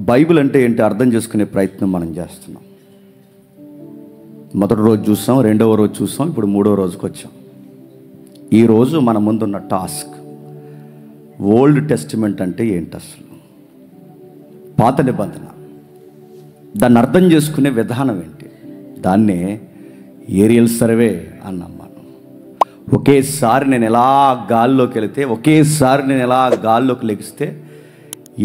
Bible అంటే ఏంటి అర్థం చేసుకునే ప్రయత్నం మనం చేస్తున్నాం. మొదటి రోజు చూసాం, రెండవ రోజు చూసాం, ఇప్పుడు మూడవ రోజుకి వచ్చాం. ఈరోజు మన ముందున్న టాస్క్ ఓల్డ్ టెస్టిమెంట్ అంటే ఏంటి, అసలు పాత నిబంధన, దాన్ని అర్థం చేసుకునే విధానం ఏంటి, దాన్నే ఏరియల్ సర్వే అన్నాం మనం. ఒకేసారి నేను ఎలా గాల్లోకి వెళితే, ఒకేసారి నేను ఎలా గాల్లోకి లెగిస్తే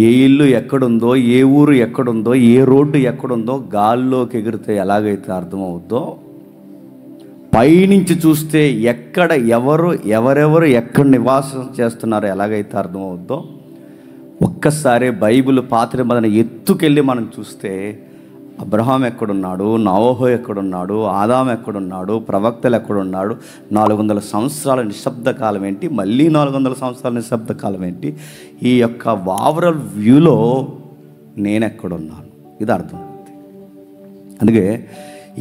ఏ ఇల్లు ఎక్కడుందో, ఏ ఊరు ఎక్కడుందో, ఏ రోడ్డు ఎక్కడుందో గాల్లోకి ఎగిరితే ఎలాగైతే అర్థమవుద్దో, పైనుంచి చూస్తే ఎక్కడ ఎవరెవరు ఎక్కడ నివాసం చేస్తున్నారో ఎలాగైతే అర్థమవుద్దో, ఒక్కసారి బైబిల్ పాత నిబంధన ఎత్తుకెళ్ళి మనం చూస్తే అబ్రహాం ఎక్కడున్నాడు, నోవహు ఎక్కడున్నాడు, ఆదాం ఎక్కడున్నాడు, ప్రవక్తలు ఎక్కడున్నాడు, 400 సంవత్సరాల నిశ్శబ్ద కాలం ఏంటి, మళ్ళీ 400 సంవత్సరాల నిశ్శబ్ద కాలం ఏంటి, ఈ యొక్క ఓవరాల్ వ్యూలో నేను ఎక్కడున్నాను, ఇది అర్థమవుతుంది. అందుకే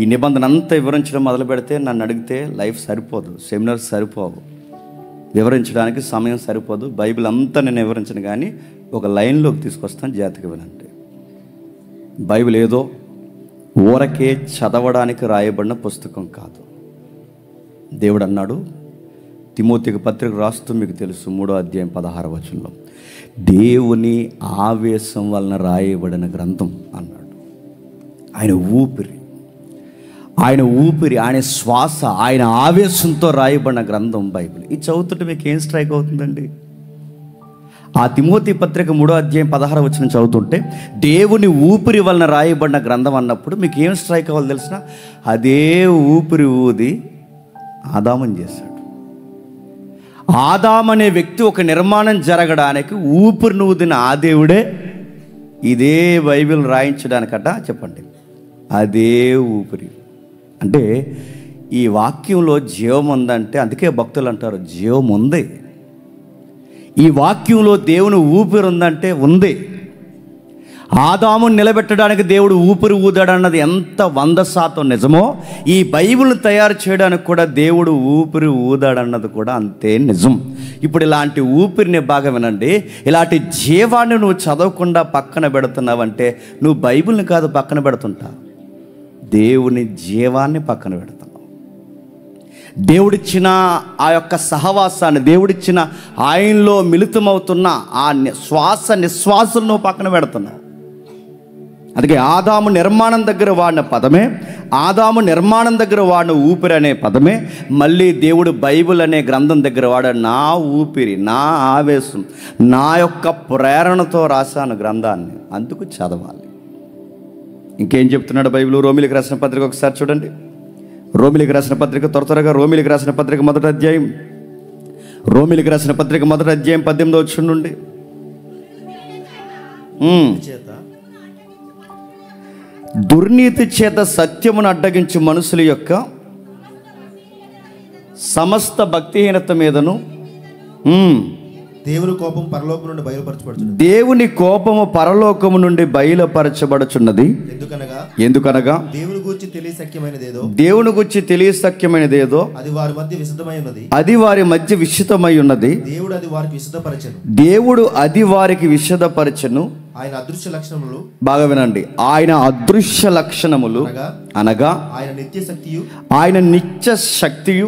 ఈ నిబంధన అంతా వివరించడం మొదలు పెడితే, నన్ను అడిగితే లైఫ్ సరిపోదు, సెమినార్స్ సరిపోవు, వివరించడానికి సమయం సరిపోదు. బైబిల్ అంతా నేను వివరించను, కానీ ఒక లైన్లోకి తీసుకొస్తాను, జాగ్రత్తగా వినండి. బైబిల్ ఏదో ఊరకే చదవడానికి రాయబడిన పుస్తకం కాదు. దేవుడు అన్నాడు, తిమోతికి పత్రిక రాస్తూ మీకు తెలుసు, 3వ అధ్యాయం 16వ వచనంలో, దేవుని ఆవేశం వలన రాయబడిన గ్రంథం అన్నాడు. ఆయన ఊపిరి, ఆయన శ్వాస, ఆయన ఆవేశంతో రాయబడిన గ్రంథం బైబిల్. ఇది చదువుతుంటే మీకు ఏం స్ట్రైక్ అవుతుందండి? ఆ తిమోతి పత్రిక 3వ అధ్యాయం 16వ వచనం చదువుతుంటే దేవుని ఊపిరి వలన రాయబడిన గ్రంథం అన్నప్పుడు మీకు ఏం స్ట్రైక్ అవ్వాలి తెలిసిన? అదే ఊపిరి ఊది ఆదాముని చేశాడు. ఆదాం అనే వ్యక్తి ఒక నిర్మాణం జరగడానికి ఊపిరిని ఊదిన ఆ దేవుడే ఇదే బైబిల్ రాయించడానికట, చెప్పండి, అదే ఊపిరి. అంటే ఈ వాక్యంలో జీవం ఉందంటే, అందుకే భక్తులు అంటారు జీవం ఉంది. ఈ వాక్యంలో దేవుని ఊపిరి ఉందంటే ఉంది. ఆదామును నిలబెట్టడానికి దేవుడు ఊపిరి ఊదాడన్నది ఎంత 100% నిజమో, ఈ బైబిల్ని తయారు చేయడానికి కూడా దేవుడు ఊపిరి ఊదాడన్నది కూడా అంతే నిజం. ఇప్పుడు ఇలాంటి ఊపిరిని బాగా వినండి. ఇలాంటి జీవాన్ని నువ్వు చదవకుండా పక్కన పెడుతున్నావంటే నువ్వు బైబిల్ని కాదు పక్కన పెడుతుంటావు, దేవుని జీవాన్ని పక్కన పెడతావు. దేవుడిచ్చిన ఆ యొక్క సహవాసాన్ని, దేవుడిచ్చిన ఆయనలో మిళితమవుతున్న ఆ శ్వాస నిశ్వాసలను పక్కన పెడుతున్నావు. అందుకే ఆదాము నిర్మాణం దగ్గర వాడిన పదమే, ఆదాము నిర్మాణం దగ్గర వాడిన ఊపిరి అనే పదమే మళ్ళీ దేవుడు బైబిల్ అనే గ్రంథం దగ్గర వాడ నా ఊపిరి, నా ఆవేశం, నా యొక్క ప్రేరణతో రాశాను గ్రంథాన్ని, అందుకు చదవాలి. ఇంకేం చెప్తున్నాడు బైబిల్? రోమిలికి రాసిన పత్రిక ఒకసారి చూడండి. రోమిలికి రాసిన పత్రిక త్వరగా రోమిలికి రాసిన పత్రిక 1వ అధ్యాయం, రోమిలికి రాసిన పత్రిక 1వ అధ్యాయం 18వ వచనం నుండి, దుర్నీతి చేత సత్యమును అడ్డగించు మనుషుల యొక్క సమస్త భక్తిహీనత మీదను దేవుని కోపం పరలోకము నుండి బయలుపరచబడుచున్నది. దేవుని కోపము పరలోకము నుండి బయలుపరచబడుచున్నది. ఎందుకనగా దేవుని గూర్చి తెలియశక్యమైనదేదో, దేవుని గూర్చి తెలియశక్యమైనదేదో అది వారి మధ్య విశుద్ధమై ఉన్నది, అది వారి మధ్య విశుద్ధమై ఉన్నది. దేవుడు అది వారికి విశుద్ధపరచెను, దేవుడు అది వారికి విశుద్ధపరచెను. ఆయన అదృశ్య లక్షణములు, బాగా వినండి, ఆయన అదృశ్య లక్షణములు అనగా ఆయన నిత్య శక్తియు, ఆయన నిత్య శక్తియు,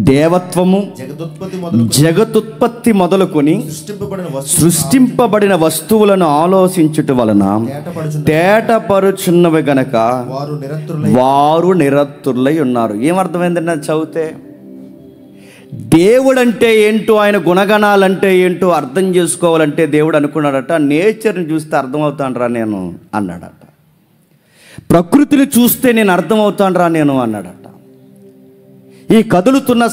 దేవత్వము, జగదుత్పత్తి మొదలుకొని సృష్టింపబడిన వస్తువులను ఆలోచించుట వలన తేటపరుచున్నవి గనక వారు నిరత్తులై ఉన్నారు. ఏమర్థమైందండి అది చదివితే? దేవుడంటే ఏంటో, ఆయన గుణగణాలంటే ఏంటో అర్థం చేసుకోవాలంటే దేవుడు అనుకున్నాడట, నేచర్ని చూస్తే అర్థమవుతాను రా నేను అన్నాడట, ప్రకృతిని చూస్తే నేను అర్థమవుతాను రా నేను అన్నాడట. ఈ కదులుతున్న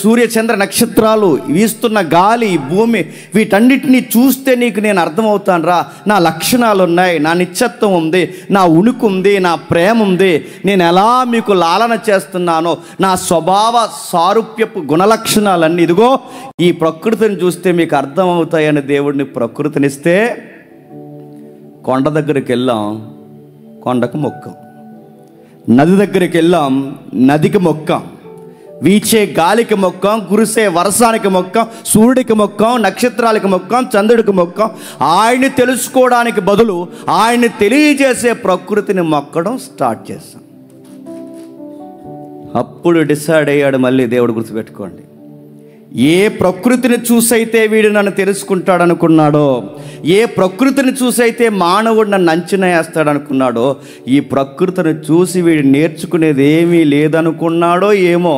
సూర్య చంద్ర నక్షత్రాలు, వీస్తున్న గాలి, భూమి, వీటన్నిటినీ చూస్తే నీకు నేను అర్థమవుతాను రా, నా లక్షణాలు ఉన్నాయి, నా నిత్యత్వం ఉంది, నా ఉనికి ఉంది, నా ప్రేమ ఉంది, నేను ఎలా మీకు లాలన చేస్తున్నానో, నా స్వభావ సారూప్యపు గుణలక్షణాలన్నీ ఇదిగో ఈ ప్రకృతిని చూస్తే మీకు అర్థమవుతాయని దేవుడిని ప్రకృతినిస్తే, కొండ దగ్గరికి వెళ్ళాం, కొండకు మొక్కం, నది దగ్గరికి వెళ్ళాం, నదికి మొక్కం, వీచే గాలికి మొక్కం, కురిసే వర్షానికి మొక్కం, సూర్యుడికి మొక్కం, నక్షత్రాలకి మొక్కం, చంద్రుడికి మొక్కం. ఆయన్ని తెలుసుకోవడానికి బదులు ఆయన్ని తెలియజేసే ప్రకృతిని మొక్కడం స్టార్ట్ చేశాం. అప్పుడు డిసైడ్ అయ్యాడు మళ్ళీ దేవుడు. గుర్తుపెట్టుకోండి, ఏ ప్రకృతిని చూసైతే వీడు నన్ను తెలుసుకుంటాడు అనుకున్నాడో, ఏ ప్రకృతిని చూసైతే మానవుడు నన్ను అంచనా వేస్తాడు అనుకున్నాడో, ఈ ప్రకృతిని చూసి వీడు నేర్చుకునేది ఏమీ లేదనుకున్నాడో ఏమో,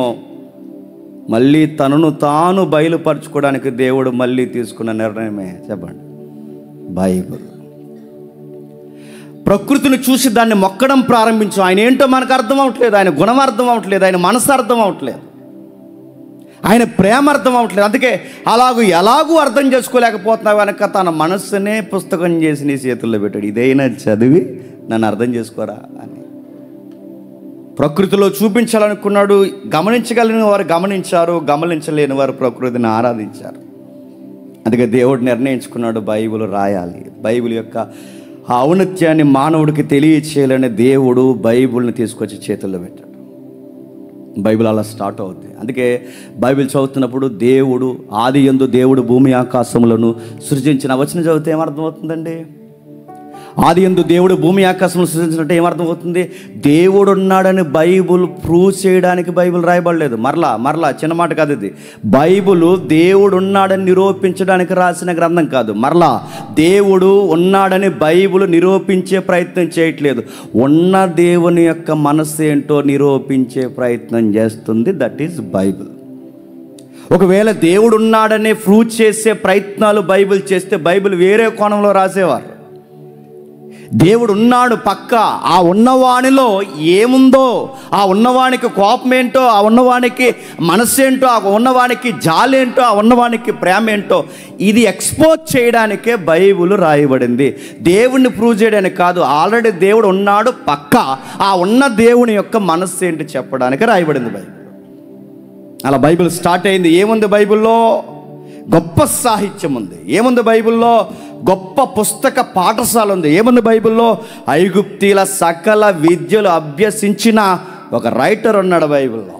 మళ్ళీ తనను తాను బయలుపరచుకోవడానికి దేవుడు మళ్ళీ తీసుకున్న నిర్ణయమే చెప్పండి, బైబిల్. ప్రకృతిని చూసి దాన్ని మొక్కడం ప్రారంభించు. ఆయన ఏంటో మనకు అర్థం అవ్వట్లేదు, ఆయన గుణం అర్థం అవ్వట్లేదు, ఆయన మనసు అర్థం అవ్వట్లేదు, ఆయన ప్రేమ అర్థం అవ్వట్లేదు. అందుకే ఎలాగూ అర్థం చేసుకోలేకపోతున్నావు కనుక తన మనస్సునే పుస్తకం చేసి నీ చేతుల్లో పెట్టాడు. ఇదైనా చదివి నన్ను అర్థం చేసుకోరా అని. ప్రకృతిలో చూపించాలనుకున్నాడు. గమనించగలిగిన వారు గమనించారు, గమనించలేని వారు ప్రకృతిని ఆరాధించారు. అందుకే దేవుడు నిర్ణయించుకున్నాడు, బైబిల్ రాయాలి. బైబిల్ యొక్క ఔన్నత్యాన్ని మానవుడికి తెలియచేయాలని దేవుడు బైబిల్ని తీసుకొచ్చి చేతుల్లో పెట్టాడు. బైబిల్ అలా స్టార్ట్ అవుతుంది. అందుకే బైబిల్ చదువుతున్నప్పుడు దేవుడు ఆదియందు దేవుడు భూమి ఆకాశములను సృజించిన వచనం చదివితే ఏమర్థమవుతుందండి? ఆదియందు దేవుడు భూమి ఆకాశములను సృజించినట్టు ఏమర్థమవుతుంది? దేవుడు ఉన్నాడని బైబిల్ ప్రూవ్ చేయడానికి బైబిల్ రాయబడలేదు. మరలా చిన్న మాట కాదు ఇది. బైబిల్ దేవుడు ఉన్నాడని నిరూపించడానికి రాసిన గ్రంథం కాదు. దేవుడు ఉన్నాడని బైబిల్ నిరూపించే ప్రయత్నం చేయట్లేదు. ఉన్న దేవుని యొక్క మనస్సు ఏంటో నిరూపించే ప్రయత్నం చేస్తుంది. That is Bible. ఒకవేళ దేవుడు ఉన్నాడని ప్రూవ్ చేసే ప్రయత్నాలు బైబిల్ చేస్తే బైబిల్ వేరే కోణంలో రాసేవారు. దేవుడు ఉన్నాడు పక్క, ఆ ఉన్నవానిలో ఏముందో, ఆ ఉన్నవానికి కోపం ఏంటో, ఆ ఉన్నవానికి మనస్సేంటో, ఆ ఉన్నవానికి జాలేంటో, ఆ ఉన్నవానికి ప్రేమ ఏంటో, ఇది ఎక్స్పోజ్ చేయడానికే బైబిల్ రాయబడింది. దేవుణ్ణి ప్రూవ్ చేయడానికి కాదు. ఆల్రెడీ దేవుడు ఉన్నాడు పక్క, ఆ ఉన్న దేవుని యొక్క మనస్సు ఏంటి చెప్పడానికి రాయబడింది బైబిల్. అలా బైబిల్ స్టార్ట్ అయింది. ఏముంది బైబిల్లో? గొప్ప సాహిత్యం ఉంది. ఏముంది బైబిల్లో? గొప్ప పుస్తక పాఠశాల ఉంది. ఏముంది బైబిల్లో? ఐగుప్తీల సకల విద్యలు అభ్యసించిన ఒక రైటర్ ఉన్నాడు బైబిల్లో.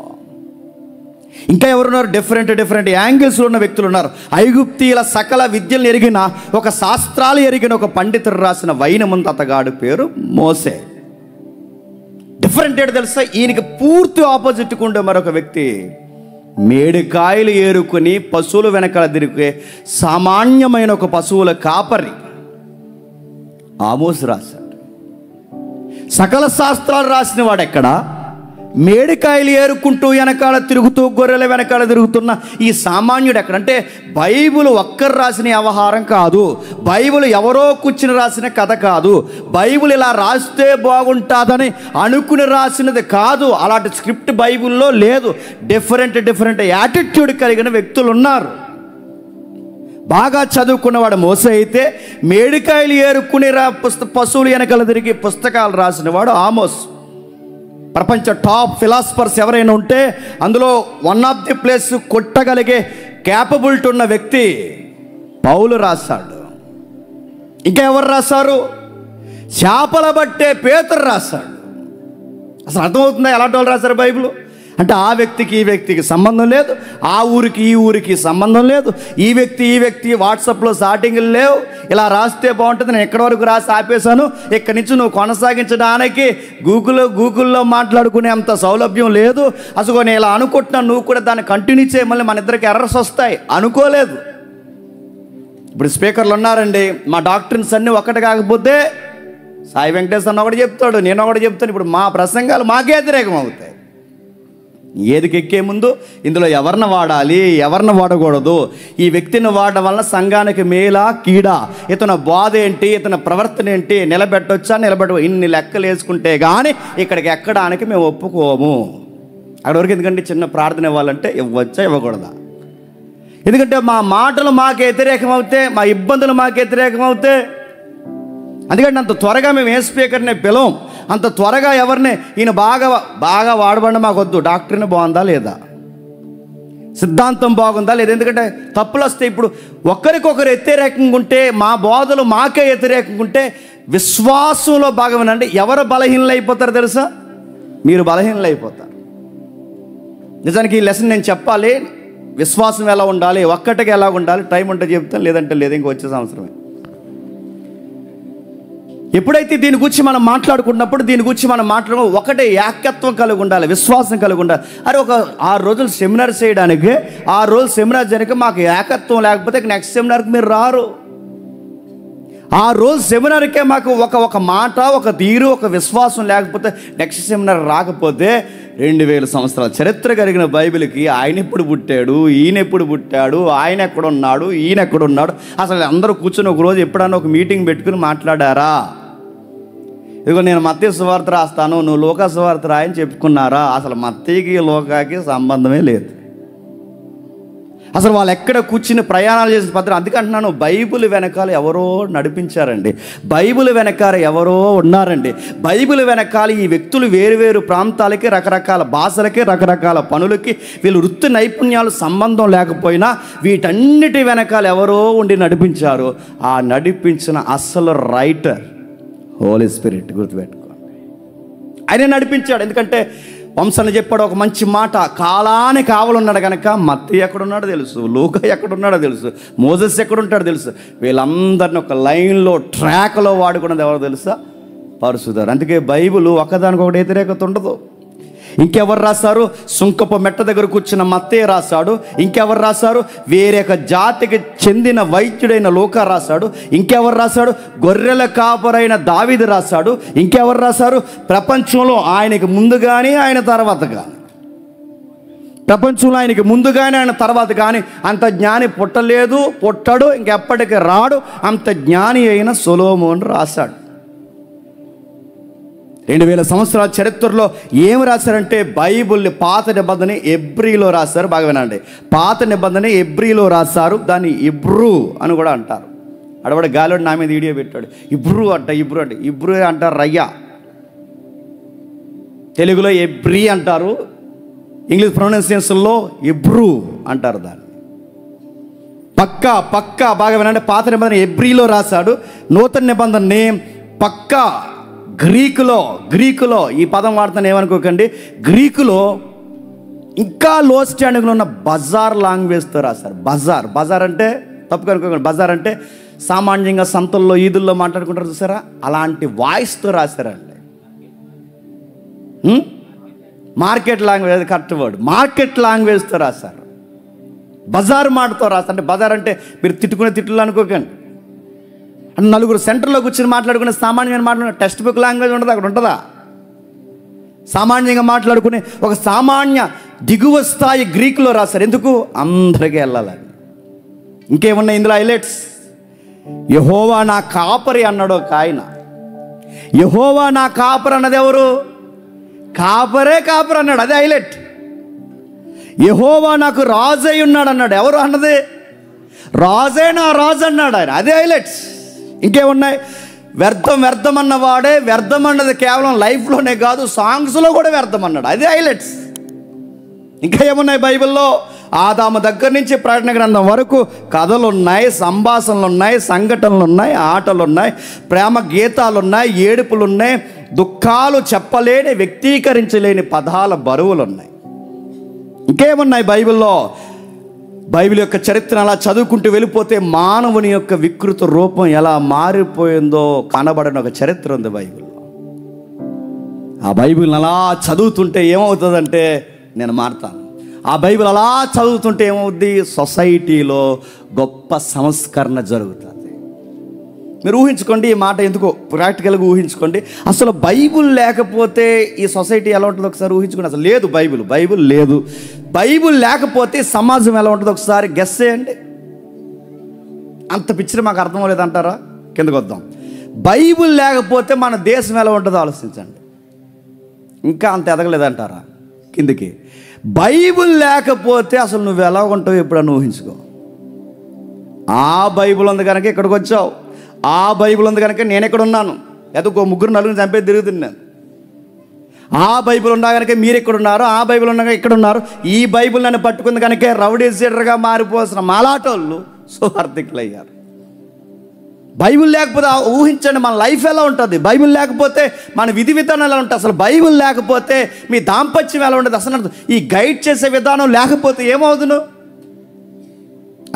ఇంకా ఎవరున్నారు? డిఫరెంట్ యాంగిల్స్ ఉన్న వ్యక్తులు ఉన్నారు. ఐగుప్తీల సకల విద్యలు ఎరిగిన ఒక శాస్త్రాలు ఎరిగిన ఒక పండితుడు రాసిన వైనముంది. అతగాడు పేరు మోసే. డిఫరెంట్ ఏంటి తెలుసా? ఈయనకి పూర్తి ఆపోజిట్గా ఉండే మరొక వ్యక్తి, మేడికాయలు ఏరుకుని పశువుల వెనకాల తిరిగే సామాన్యమైన ఒక పశువుల కాపరి ఆమోస్ రాశాడు. సకల శాస్త్రాలు రాసిన వాడు ఎక్కడ? మేడికాయలు ఏరుకుంటూ వెనకాల తిరుగుతూ గొర్రెల వెనకాల తిరుగుతున్న ఈ సామాన్యుడు ఎక్కడంటే బైబిల్ ఒక్కరు రాసిన వ్యవహారం కాదు. బైబిల్ ఎవరో కూర్చుని రాసిన కథ కాదు. బైబిల్ ఇలా రాస్తే బాగుంటుందని అనుకుని రాసినది కాదు. అలాంటి స్క్రిప్ట్ బైబిల్లో లేదు. డిఫరెంట్ యాటిట్యూడ్ కలిగిన వ్యక్తులు ఉన్నారు. బాగా చదువుకున్నవాడు మోసే అయితే, మేడికాయలు ఏరుకుని పశువులు వెనకాల తిరిగి పుస్తకాలు రాసినవాడు ఆమోస్. ప్రపంచ టాప్ ఫిలాసఫర్స్ ఎవరైనా ఉంటే అందులో వన్ ఆఫ్ ది ప్లేస్ కొట్టగలిగే క్యాపబిలిటీ ఉన్న వ్యక్తి పౌలు రాశాడు. ఇంకా ఎవరు రాశారు? చేపల బట్టే పేతురు రాశాడు. అసలు అర్థమవుతుందా ఎలాంటి వాళ్ళు రాశారు బైబిల్ అంటే? ఆ వ్యక్తికి ఈ వ్యక్తికి సంబంధం లేదు, ఆ ఊరికి ఈ ఊరికి సంబంధం లేదు, ఈ వ్యక్తి వాట్సాప్లో చాటింగ్లు లేవు. ఇలా రాస్తే బాగుంటుంది, నేను ఎక్కడి వరకు రాసి ఆపేశాను, ఇక్కడి నుంచి నువ్వు కొనసాగించడానికి గూగుల్లో మాట్లాడుకునే అంత సౌలభ్యం లేదు. అసలు నేను ఇలా అనుకుంటున్నాను, నువ్వు కూడా దాన్ని కంటిన్యూ చేయ, మళ్ళీ మన ఇద్దరికి ఎర్రర్స్ వస్తాయి అనుకోలేదు. ఇప్పుడు స్పీకర్లు ఉన్నారండి, మా డాక్టర్స్ అన్నీ ఒక్కటి కాకపోతే సాయి వెంకటేష్ అన్న ఒకటి చెప్తాడు, నేను ఒకటి చెప్తాను. ఇప్పుడు మా ప్రసంగాలు మాకే వ్యతిరేకం అవుతాయి. ఏదికి ఎక్కే ముందు ఇందులో ఎవరిని వాడాలి, ఎవరిని వాడకూడదు, ఈ వ్యక్తిని వాడడం వల్ల సంఘానికి మేలా కీడా, ఇతను బాధ ఏంటి, ఇతని ప్రవర్తన ఏంటి, నిలబెట్టొచ్చా ఇన్ని లెక్కలు వేసుకుంటే కానీ ఇక్కడికి ఎక్కడానికి మేము ఒప్పుకోము. అక్కడి వరకు ఎందుకంటే చిన్న ప్రార్థన ఇవ్వాలంటే ఇవ్వచ్చా ఇవ్వకూడదా? ఎందుకంటే మా మాటలు మాకు వ్యతిరేకం అవుతే, మా ఇబ్బందులు మాకు వ్యతిరేకం అవుతే, అందుకంటే అంత త్వరగా మేము ఏ స్పీకర్ని పిలవం, అంత త్వరగా ఎవరిని ఈయన బాగా వాడబడిన మాకు వద్దు. డాక్టర్ని బాగుందా లేదా, సిద్ధాంతం బాగుందా లేదా, ఎందుకంటే తప్పులు వస్తాయి. ఇప్పుడు ఒకరికొకరు వ్యతిరేకంగా ఉంటే, మా బోధలు మాకే వ్యతిరేకంగా ఉంటే విశ్వాసంలో భాగమేనండి. ఎవరు బలహీనలు అయిపోతారు తెలుసా? మీరు బలహీనలు అయిపోతారు. నిజానికి ఈ లెసన్ నేను చెప్పాలి, విశ్వాసం ఎలా ఉండాలి, ఒక్కటికి ఎలా ఉండాలి, టైం ఉంటే చెప్తాను, లేదంటే లేదు, ఇంక వచ్చే సంవత్సరమే. ఎప్పుడైతే దీని గురించి మనం మాట్లాడుకున్నప్పుడు ఒకటే ఏకత్వం కలిగి ఉండాలి, విశ్వాసం కలిగి ఉండాలి. అరే ఒక 6 రోజులు సెమినార్ చేయడానికి, 6 రోజులు సెమినార్ చేయడానికి మాకు ఏకత్వం లేకపోతే నెక్స్ట్ సెమినార్కి మీరు రారు. 6 రోజులు సెమినార్కే మాకు ఒక మాట, ఒక తీరు, ఒక విశ్వాసం లేకపోతే నెక్స్ట్ సెమినార్ రాకపోతే 2000 సంవత్సరాల చరిత్ర కలిగిన బైబిల్కి ఆయన ఎప్పుడు పుట్టాడు, ఈయన ఎప్పుడు పుట్టాడు, ఆయన ఎక్కడున్నాడు, ఈయన ఎక్కడున్నాడు, అసలు అందరూ కూర్చొని ఒక రోజు ఎప్పుడన్నా ఒక మీటింగ్ పెట్టుకుని మాట్లాడారా? ఇదిగో నేను మత్తయి సువార్త రాస్తాను, నువ్వు లూకా సువార్త రాయని చెప్పుకున్నారా? అసలు మత్తయికి లూకాకి సంబంధమే లేదు. అసలు వాళ్ళు ఎక్కడ కూర్చుని ప్రయాణాలు చేసిన పద్ధతి. అందుకే అంటున్నాను, బైబిల్ వెనకాల ఎవరో నడిపించారండి, బైబిల్ వెనకాల ఎవరో ఉన్నారండి. బైబిల్ వెనకాల ఈ వ్యక్తులు వేరు ప్రాంతాలకి, రకరకాల భాషలకి, రకరకాల పనులకి వీళ్ళు వృత్తి నైపుణ్యాలు సంబంధం లేకపోయినా వీటన్నిటి వెనకాల ఎవరో ఉండి నడిపించారు. ఆ నడిపించిన అసలు రైటర్ హోలీ స్పిరిట్, గుర్తుపెట్టుకోండి. ఆయన నడిపించాడు. ఎందుకంటే వంశాన్ని చెప్పాడు ఒక మంచి మాట, కాలానికి కావలున్నాడు కనుక మత్తయి ఎక్కడున్నాడో తెలుసు, లూకా ఎక్కడున్నాడో తెలుసు, మోసెస్ ఎక్కడుంటాడో తెలుసు. వీళ్ళందరినీ ఒక లైన్లో, ట్రాక్లో వాడుకున్నది ఎవరో తెలుసా? పరిశుద్ధుడు. అందుకే బైబిల్ ఒకదానికొకటి వ్యతిరేకత ఉండదు. ఇంకెవరు రాశారు? సుంకపు మెట్ట దగ్గర కూర్చున్న మత్తయి రాశాడు. ఇంకెవరు రాశారు? వేరొక జాతికి చెందిన వైద్యుడైన లూకా రాశాడు. ఇంకెవరు రాశాడు? గొర్రెల కాపరైన దావీదు రాశాడు. ఇంకెవరు రాశారు? ప్రపంచంలో ఆయనకి ముందు కానీ ఆయన తర్వాత కానీ, ప్రపంచంలో ఆయనకి ముందు కానీ ఆయన తర్వాత కానీ అంత జ్ఞాని పుట్టలేదు, పుట్టడు, ఇంకెప్పటికీ రాడు. అంత జ్ఞాని అయిన సొలొమోను రాశాడు. 2000 సంవత్సరాల చరిత్రలో ఏమి రాశారంటే బైబిల్ని పాత నిబంధన ఎబ్రీలో రాశారు. బాగా వినండి, పాత నిబంధన ఎబ్రీలో రాశారు. దాన్ని ఇబ్రూ అని కూడా అంటారు. అడవాడు గాలివాడు నా మీద వీడియో పెట్టాడు, ఇబ్రూ అంటారు రయ్యా. తెలుగులో ఎబ్రీ అంటారు, ఇంగ్లీష్ ప్రొనౌన్సియేషన్లో ఇబ్రూ అంటారు దాన్ని. పక్కా బాగా వినండి, పాత నిబంధన ఎబ్రీలో రాశాడు. నూతన నిబంధనని పక్కా గ్రీకులో ఈ పదం వాడుతాను ఏమనుకోకండి, గ్రీకులో ఇంకా లో స్టాండింగ్లో ఉన్న బజార్ లాంగ్వేజ్తో రాశారు. బజార్ అంటే తప్పుగా అనుకోకండి, బజార్ అంటే సామాన్యంగా సంతల్లో, ఈదుల్లో మాట్లాడుకుంటారు చూసారా, అలాంటి వాయిస్తో రాశారండి. మార్కెట్ లాంగ్వేజ్, అది కరెక్ట్ వర్డ్, మార్కెట్ లాంగ్వేజ్తో రాశారు. బజార్ మాటతో రాశారు. అంటే బజార్ అంటే మీరు తిట్టుకునే తిట్లు అనుకోకండి. అంటే నలుగురు సెంటర్లో కూర్చొని మాట్లాడుకునే సామాన్యంగా మాట్లాడుకునే టెక్స్ట్ బుక్ లాంగ్వేజ్ ఉండదు, అక్కడ ఉంటుందా? సామాన్యంగా మాట్లాడుకునే ఒక సామాన్య దిగువ స్థాయి గ్రీకులో రాశారు. ఎందుకు? అందరికీ వెళ్ళాలని. ఇంకేమున్నాయి ఇందులో హైలైట్స్? యెహోవా నా కాపరి అన్నాడు ఒక ఆయన. యెహోవా నా కాపరి అన్నది ఎవరు? కాపరి అన్నాడు, అదే హైలైట్. యెహోవా నాకు రాజై ఉన్నాడు అన్నాడు, ఎవరు అన్నది? రాజే నా రాజు అన్నాడు ఆయన, అదే హైలైట్స్. ఇంకేమున్నాయి? వ్యర్థం అన్నవాడే, వ్యర్థం అన్నది కేవలం లైఫ్లోనే కాదు, సాంగ్స్లో కూడా వ్యర్థం అన్నాడు, అదే హైలైట్స్. ఇంకా ఏమున్నాయి బైబిల్లో? ఆదాము దగ్గర నుంచి ప్రకటన గ్రంథం వరకు కథలు ఉన్నాయి, సంభాషణలు ఉన్నాయి, సంఘటనలు ఉన్నాయి, ఆటలు ఉన్నాయి, ప్రేమ గీతాలు ఉన్నాయి, ఏడుపులు ఉన్నాయి, దుఃఖాలు చెప్పలేని, వ్యక్తీకరించలేని పదాల బరువులు ఉన్నాయి. ఇంకేమున్నాయి బైబిల్లో? బైబిల్ యొక్క చరిత్ర అలా చదువుకుంటూ వెళ్ళిపోతే మానవుని యొక్క వికృత రూపం ఎలా మారిపోయిందో కనబడిన ఒక చరిత్ర ఉంది బైబిల్లో. ఆ బైబిల్ని అలా చదువుతుంటే ఏమవుతుందంటే నేను మారుతాను. ఆ బైబిల్ అలా చదువుతుంటే ఏమవుద్ది? సొసైటీలో గొప్ప సంస్కరణ జరుగుతుంది. మీరు ఊహించుకోండి, ఈ మాట ఎందుకో ప్రాక్టికల్గా ఊహించుకోండి. అసలు బైబిల్ లేకపోతే ఈ సొసైటీ ఎలా ఉంటుందో ఒకసారి ఊహించుకోండి. అసలు లేదు బైబిల్ లేదు. బైబిల్ లేకపోతే సమాజం ఎలా ఉంటుందో ఒకసారి గెస్ చేయండి. అంత పిక్చర్ మాకు అర్థం లేదంటారా? కిందకు వద్దాం. బైబిల్ లేకపోతే మన దేశం ఎలా ఉంటుందో ఆలోచించండి. ఇంకా అంత ఎదగలేదంటారా? కిందకి. బైబిల్ లేకపోతే అసలు నువ్వు ఎలా ఉంటావు ఎప్పుడన్నా ఊహించుకో. ఆ బైబిల్ ఉంది కనుక ఇక్కడికి వచ్చావు, ఆ బైబిల్ ఉంది కనుక నేను ఎక్కడ ఉన్నాను, ఏదో 3-4 చంపేది తిరుగుతున్నాను. ఆ బైబిల్ ఉన్నా కనుక మీరు ఇక్కడ ఉన్నారు, ఆ బైబిల్ ఉన్నాక ఇక్కడ ఉన్నారు. ఈ బైబిల్ నన్ను పట్టుకుంది కనుక రౌడీ సీడర్గా మారిపోసిన మాలాటోళ్ళు సువార్థికులు అయ్యారు. బైబిల్ లేకపోతే ఊహించండి మన లైఫ్ ఎలా ఉంటుంది. బైబిల్ లేకపోతే మన విధి విధానం ఎలా ఉంటుంది. అసలు బైబిల్ లేకపోతే మీ దాంపత్యం ఎలా ఉంటుంది. అసలు ఈ గైడ్ చేసే విధానం లేకపోతే ఏమవుతును.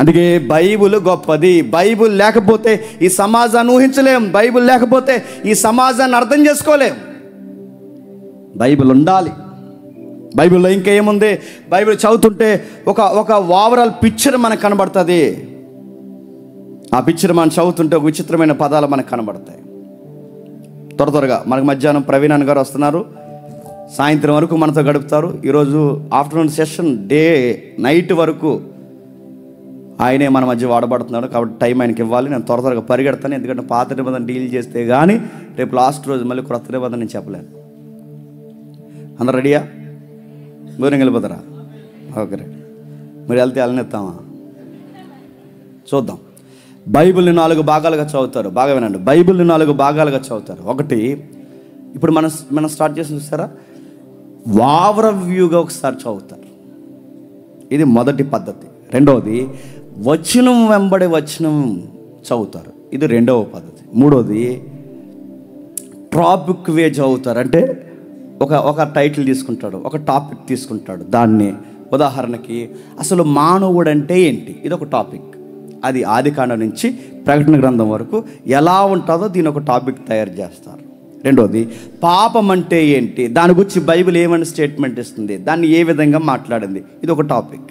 అందుకే బైబిల్ గొప్పది. బైబిల్ లేకపోతే ఈ సమాజాన్ని ఊహించలేం. బైబిల్ లేకపోతే ఈ సమాజాన్ని అర్థం చేసుకోలేం. బైబిల్ ఉండాలి. బైబిల్లో ఇంకేముంది, బైబిల్ చదువుతుంటే ఒక ఓవరాల్ పిక్చర్ మనకు కనబడుతుంది. ఆ పిక్చర్ మనం చదువుతుంటే ఒక విచిత్రమైన పదాలు మనకు కనబడతాయి. త్వరగా మనకు మధ్యాహ్నం ప్రవీణ్ అన్న గారు వస్తున్నారు, సాయంత్రం వరకు మనతో గడుపుతారు. ఈరోజు ఆఫ్టర్నూన్ సెషన్ నైట్ వరకు ఆయనే మన మధ్య వాడబడుతున్నాడు. కాబట్టి టైం ఆయనకి ఇవ్వాలి. నేను త్వరగా పరిగెడతాను, ఎందుకంటే పాత నిబంధన డీల్ చేస్తే కానీ రేపు లాస్ట్ రోజు మళ్ళీ కొత్త నిబంధన నేను చెప్పలేను. అందరు రెడీయా? దూరం వెళ్ళిపోతారా? Okay right. మీరు వెళ్తే వెళ్ళనిస్తామా? చూద్దాం. బైబిల్ని 4 భాగాలుగా చదువుతారు. బాగా వినండి. బైబిల్ని 4 భాగాలుగా చదువుతారు. ఒకటి ఇప్పుడు మనం స్టార్ట్ చేసి చూస్తారా, ఓవర్వ్యూగా ఒకసారి చదువుతారు. ఇది మొదటి పద్ధతి. రెండవది వచనం వెంబడి వచనం చదువుతారు. ఇది రెండవ పద్ధతి. మూడవది టాపిక్ వే చదువుతారు. అంటే ఒక టైటిల్ తీసుకుంటాడు, ఒక టాపిక్ తీసుకుంటాడు. దాన్ని ఉదాహరణకి అసలు మానవుడు అంటే ఏంటి, ఇది ఒక టాపిక్. అది ఆదికాండం నుంచి ప్రకటన గ్రంథం వరకు ఎలా ఉంటుందో దీని ఒక టాపిక్ తయారు చేస్తారు. రెండోది పాపం అంటే ఏంటి, దాని గురించి బైబిల్ ఏమని స్టేట్మెంట్ ఇస్తుంది, దాన్ని ఏ విధంగా మాట్లాడింది, ఇది ఒక టాపిక్.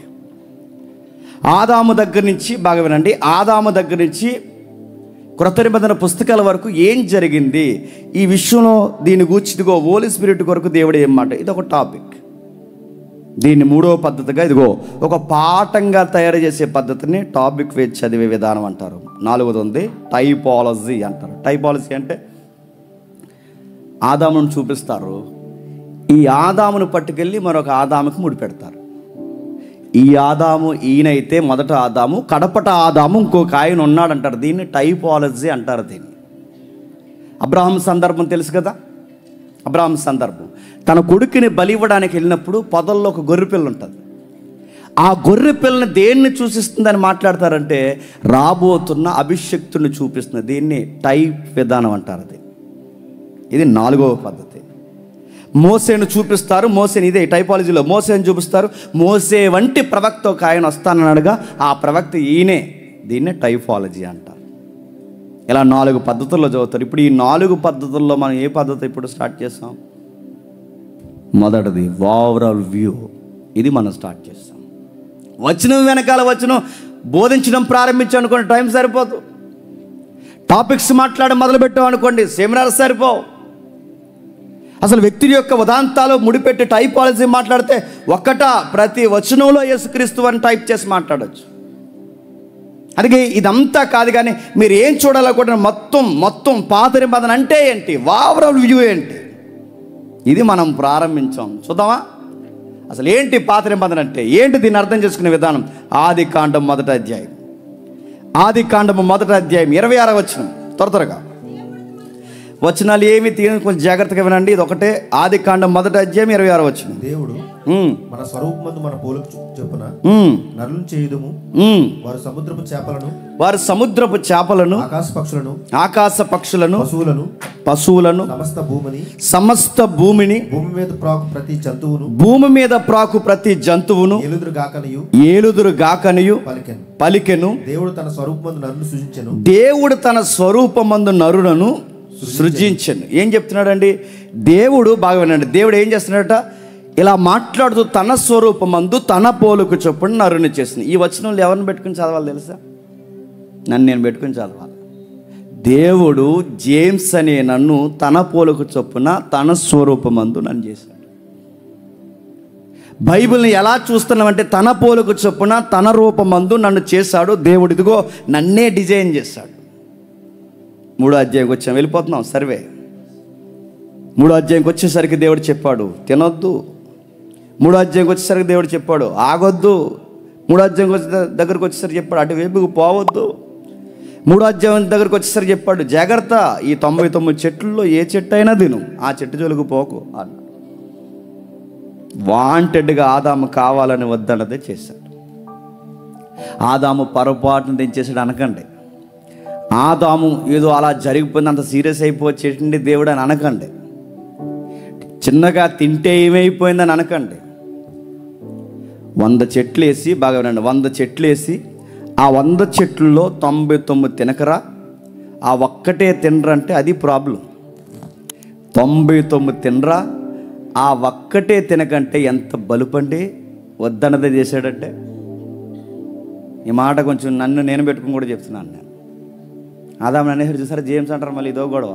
ఆదాము దగ్గర నుంచి బాగా వినండి, ఆదాము దగ్గర నుంచి క్రొత్త నిబంధన పుస్తకాల వరకు ఏం జరిగింది ఈ విషయంలో, దీని గురించి ఇదిగో హోలీ స్పిరిట్ కొరకు దేవుడు ఏం మాట, ఇది ఒక టాపిక్. దీన్ని మూడవ పద్ధతిగా ఇదిగో ఒక పాఠంగా తయారు చేసే పద్ధతిని టాపిక్ వేసి చదివే విధానం అంటారు. నాలుగోది ఉంది టైపాలజీ అంటారు. టైపాలజీ అంటే ఆదామును చూపిస్తారు, ఈ ఆదామును పట్టుకెళ్ళి మరొక ఆదాముకి ముడిపెడతారు. ఈ ఆదాము ఈయనైతే మొదట ఆదాము, కడపట ఆదాము ఇంకొక ఆయన ఉన్నాడంటారు. దీన్ని టైపాలజీ అంటారు. దీన్ని అబ్రహాం సందర్భం తెలుసు కదా. అబ్రహాం సందర్భం, తన కొడుకుని బలి ఇవ్వడానికి వెళ్ళినప్పుడు పొదల్లో ఒక గొర్రె పిల్ల ఉంటుంది. ఆ గొర్రె పిల్లని దేన్ని సూచిస్తుందని మాట్లాడతారంటే రాబోతున్న అభిషక్తుని చూపిస్తుంది. దీన్ని టైప్ విధానం అంటారు. ఇది నాలుగవ పద్ధతి. మోసేను చూపిస్తారు. మోసేని ఇదే టైపాలజీలో మోసేని చూపిస్తారు. మోసే వంటి ప్రవక్త ఒక ఆయన వస్తానన్నాడుగా, ఆ ప్రవక్త ఈయనే. దీన్నే టైపాలజీ అంటారు. ఇలా 4 పద్ధతుల్లో చదువుతారు. ఇప్పుడు ఈ 4 పద్ధతుల్లో మనం ఏ పద్ధతి ఇప్పుడు స్టార్ట్ చేస్తాం? మొదటిది ఓవరాల్ వ్యూ. ఇది మనం స్టార్ట్ చేస్తాం. వచనం వెనకాల వచనం బోధించడం ప్రారంభించాం అనుకోండి, టైం సరిపోదు. టాపిక్స్ మాట్లాడడం మొదలుపెట్టాం అనుకోండి, సెమినార్ సరిపోవు. అసలు వ్యక్తి యొక్క ఉదాంతాలు ముడిపెట్టి టైపాలజీ మాట్లాడితే ప్రతి వచనంలో యేసుక్రీస్తు అని టైప్ చేసి మాట్లాడచ్చు. అందుకే ఇదంతా కాదు, కానీ మీరు ఏం చూడాలనుకుంటున్న మొత్తం పాత నిబంధన అంటే ఏంటి, ఓవరాల్ వ్యూ ఏంటి, ఇది మనం ప్రారంభించాం. చూద్దామా అసలు ఏంటి పాత నిబంధన అంటే ఏంటి, దీన్ని అర్థం చేసుకునే విధానం. ఆదికాండం 1వ అధ్యాయం. ఆదికాండము 1వ అధ్యాయం 26వ వచనం. త్వరగా వచనాలు ఏమి తీయని కొంచెం జాగ్రత్తగా వినండి. ఇది ఒకటే. ఆదికాండం 1వ అధ్యాయం 26వ వచనం. దేవుడు మన స్వరూపమందు మన పోలిక చొప్పున నరులను చేయుదుము, వారు సముద్రపు చేపలను ఆకాశ పక్షులను పశువులను సమస్త భూమిని భూమి మీద ప్రాకు ప్రతి జంతువును ఏలుదురు గాకనియు పలికెను. దేవుడు తన స్వరూపమందు నరులను సృజించను. ఏం చెప్తున్నాడండి దేవుడు? బాగా వినండి. దేవుడు ఏం చేస్తున్నాడట, ఇలా మాట్లాడుతూ తన స్వరూపమందు తన పోలుకు చొప్పున నరుని చేసింది. ఈ వచనంలో ఎవరిని పెట్టుకుని చదవాలి తెలుసా? నేను పెట్టుకుని చదవాలి. దేవుడు జేమ్స్ అనే నన్ను తన పోలుకు చొప్పున తన స్వరూపమందు నన్ను చేశాడు. బైబిల్ని ఎలా చూస్తున్నామంటే తన పోలుకు చొప్పున తన రూపమందు నన్ను చేశాడు దేవుడు. ఇదిగో నన్నే డిజైన్ చేశాడు. 3వ అధ్యాయంకి వచ్చాం, వెళ్ళిపోతున్నాం సర్వే. 3వ అధ్యాయంకి వచ్చేసరికి దేవుడు చెప్పాడు తినొద్దు. 3వ అధ్యాయంకి వచ్చేసరికి దేవుడు చెప్పాడు ఆగొద్దు. 3వ అధ్యాయం దగ్గరకు వచ్చేసరికి చెప్పాడు అటువైపుకు పోవద్దు. 3వ అధ్యాయం దగ్గరకు వచ్చేసరికి చెప్పాడు జాగ్రత్త, ఈ 99 చెట్లలో ఏ చెట్టు అయినా తిను, ఆ చెట్టు జోలికి పోకు అన్నాడు. వాంటెడ్గా ఆదాము కావాలని వద్దన్నదే చేశాడు. ఆదాము పొరపాటును తెంచేసాడు అనకండి. ఆదాము ఏదో అలా జరిగిపోయింది, అంత సీరియస్ అయిపోవచ్చేటండి దేవుడు అని అనకండి. చిన్నగా తింటే ఏమైపోయిందని అనకండి. 100 చెట్లు వేసి, బాగా వినండి, 100 చెట్లు వేసి ఆ 100 చెట్లలో 99 తినకరా, ఆ ఒక్కటే తినరంటే అది ప్రాబ్లం. 99 తినరా, ఆ ఒక్కటే తినకంటే ఎంత బలుపండి, వద్దన్నదే చేశాడంటే. ఈ మాట కొంచెం నేను పెట్టుకుని కూడా చెప్తున్నాను నేను. ఆదాము అనేసరి చూసారా, జేమ్స్ అంటారు మళ్ళీ ఇదో గొడవ.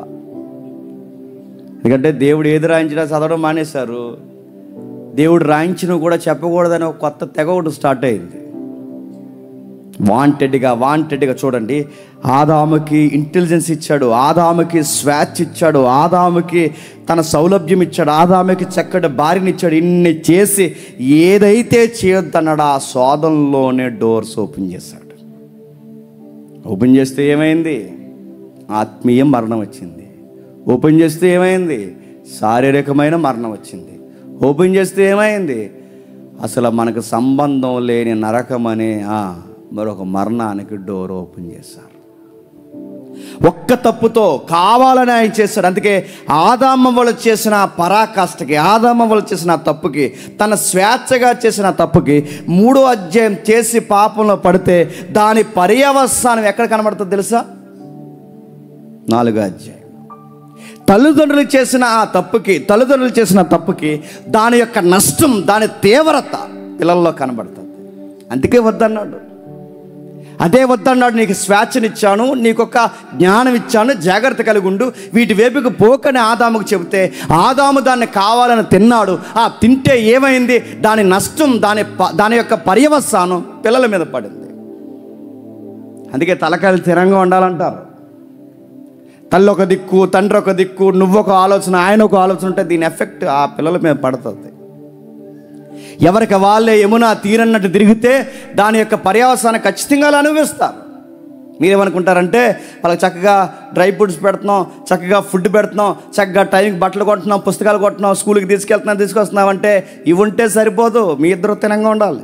ఎందుకంటే దేవుడు ఏది రాయించినా చదవడం మానేశారు. దేవుడు రాయించిన కూడా చెప్పకూడదని ఒక కొత్త తెగ ఒకటి స్టార్ట్ అయింది. వాంటెడ్గా చూడండి, ఆదాముకి ఇంటెలిజెన్స్ ఇచ్చాడు, ఆదాముకి స్వేచ్ఛ ఇచ్చాడు, ఆదాముకి తన సౌలభ్యం ఇచ్చాడు, ఆదాముకి చక్కటి భార్యని ఇచ్చాడు. ఇన్ని చేసి ఏదైతే చేయొద్దన్నాడో ఆ శోధంలోనే డోర్స్ ఓపెన్ చేశాడు. ఓపెన్ చేస్తే ఏమైంది? ఆత్మీయ మరణం వచ్చింది. ఓపెన్ చేస్తే ఏమైంది? శారీరకమైన మరణం వచ్చింది. ఓపెన్ చేస్తే ఏమైంది? అసలు మనకు సంబంధం లేని నరకం అనే మరొక మరణానికి డోర్ ఓపెన్ చేశారు. ఒక్క తప్పుతో కావాలని ఆయన చేశాడు. అందుకే ఆదాము వాళ్ళు చేసిన పరాకాష్ఠకి, ఆదాము వాళ్ళు చేసిన తప్పుకి, తన స్వేచ్ఛగా చేసిన తప్పుకి 3వ అధ్యాయం చేసి పాపంలో పడితే దాని పర్యవసానం ఎక్కడ కనబడుతుందో తెలుసా? 4వ అధ్యాయం. తల్లిదండ్రులు చేసిన తప్పుకి దాని యొక్క నష్టం, దాని తీవ్రత పిల్లల్లో కనబడుతుంది. అందుకే వద్దన్నాడు. అదే వద్దన్నాడు. నీకు స్వేచ్ఛనిచ్చాను, నీకొక జ్ఞానం ఇచ్చాను, జాగ్రత్త కలిగి ఉండు, వీటి వైపుకు పోకని ఆదాముకు చెబితే ఆదాము దాన్ని కావాలని తిన్నాడు. తింటే ఏమైంది? దాని నష్టం, దాని యొక్క పర్యవసానం పిల్లల మీద పడింది. అందుకే తలకాయలు స్థిరంగా ఉండాలంటారు. తల్లి ఒక దిక్కు, తండ్రి ఒక దిక్కు, నువ్వొక ఆలోచన, ఆయన ఒక ఆలోచన ఉంటే దీని ఎఫెక్ట్ ఆ పిల్లల మీద పడుతుంది. ఎవరికి వాళ్ళే యమునా తీరన్నట్టు తిరిగితే దాని యొక్క పర్యవసానం ఖచ్చితంగా అనుభవిస్తారు. మీరేమనుకుంటారంటే వాళ్ళకి చక్కగా డ్రై ఫ్రూట్స్ పెడుతున్నాం, చక్కగా ఫుడ్ పెడుతున్నాం, చక్కగా టైంకి బట్టలు కొంటున్నాం, పుస్తకాలు కొంటున్నాం, స్కూల్కి తీసుకొస్తున్నాం అంటే ఇవి ఉంటే సరిపోదు. మీ ఇద్దరు తినంగా ఉండాలి,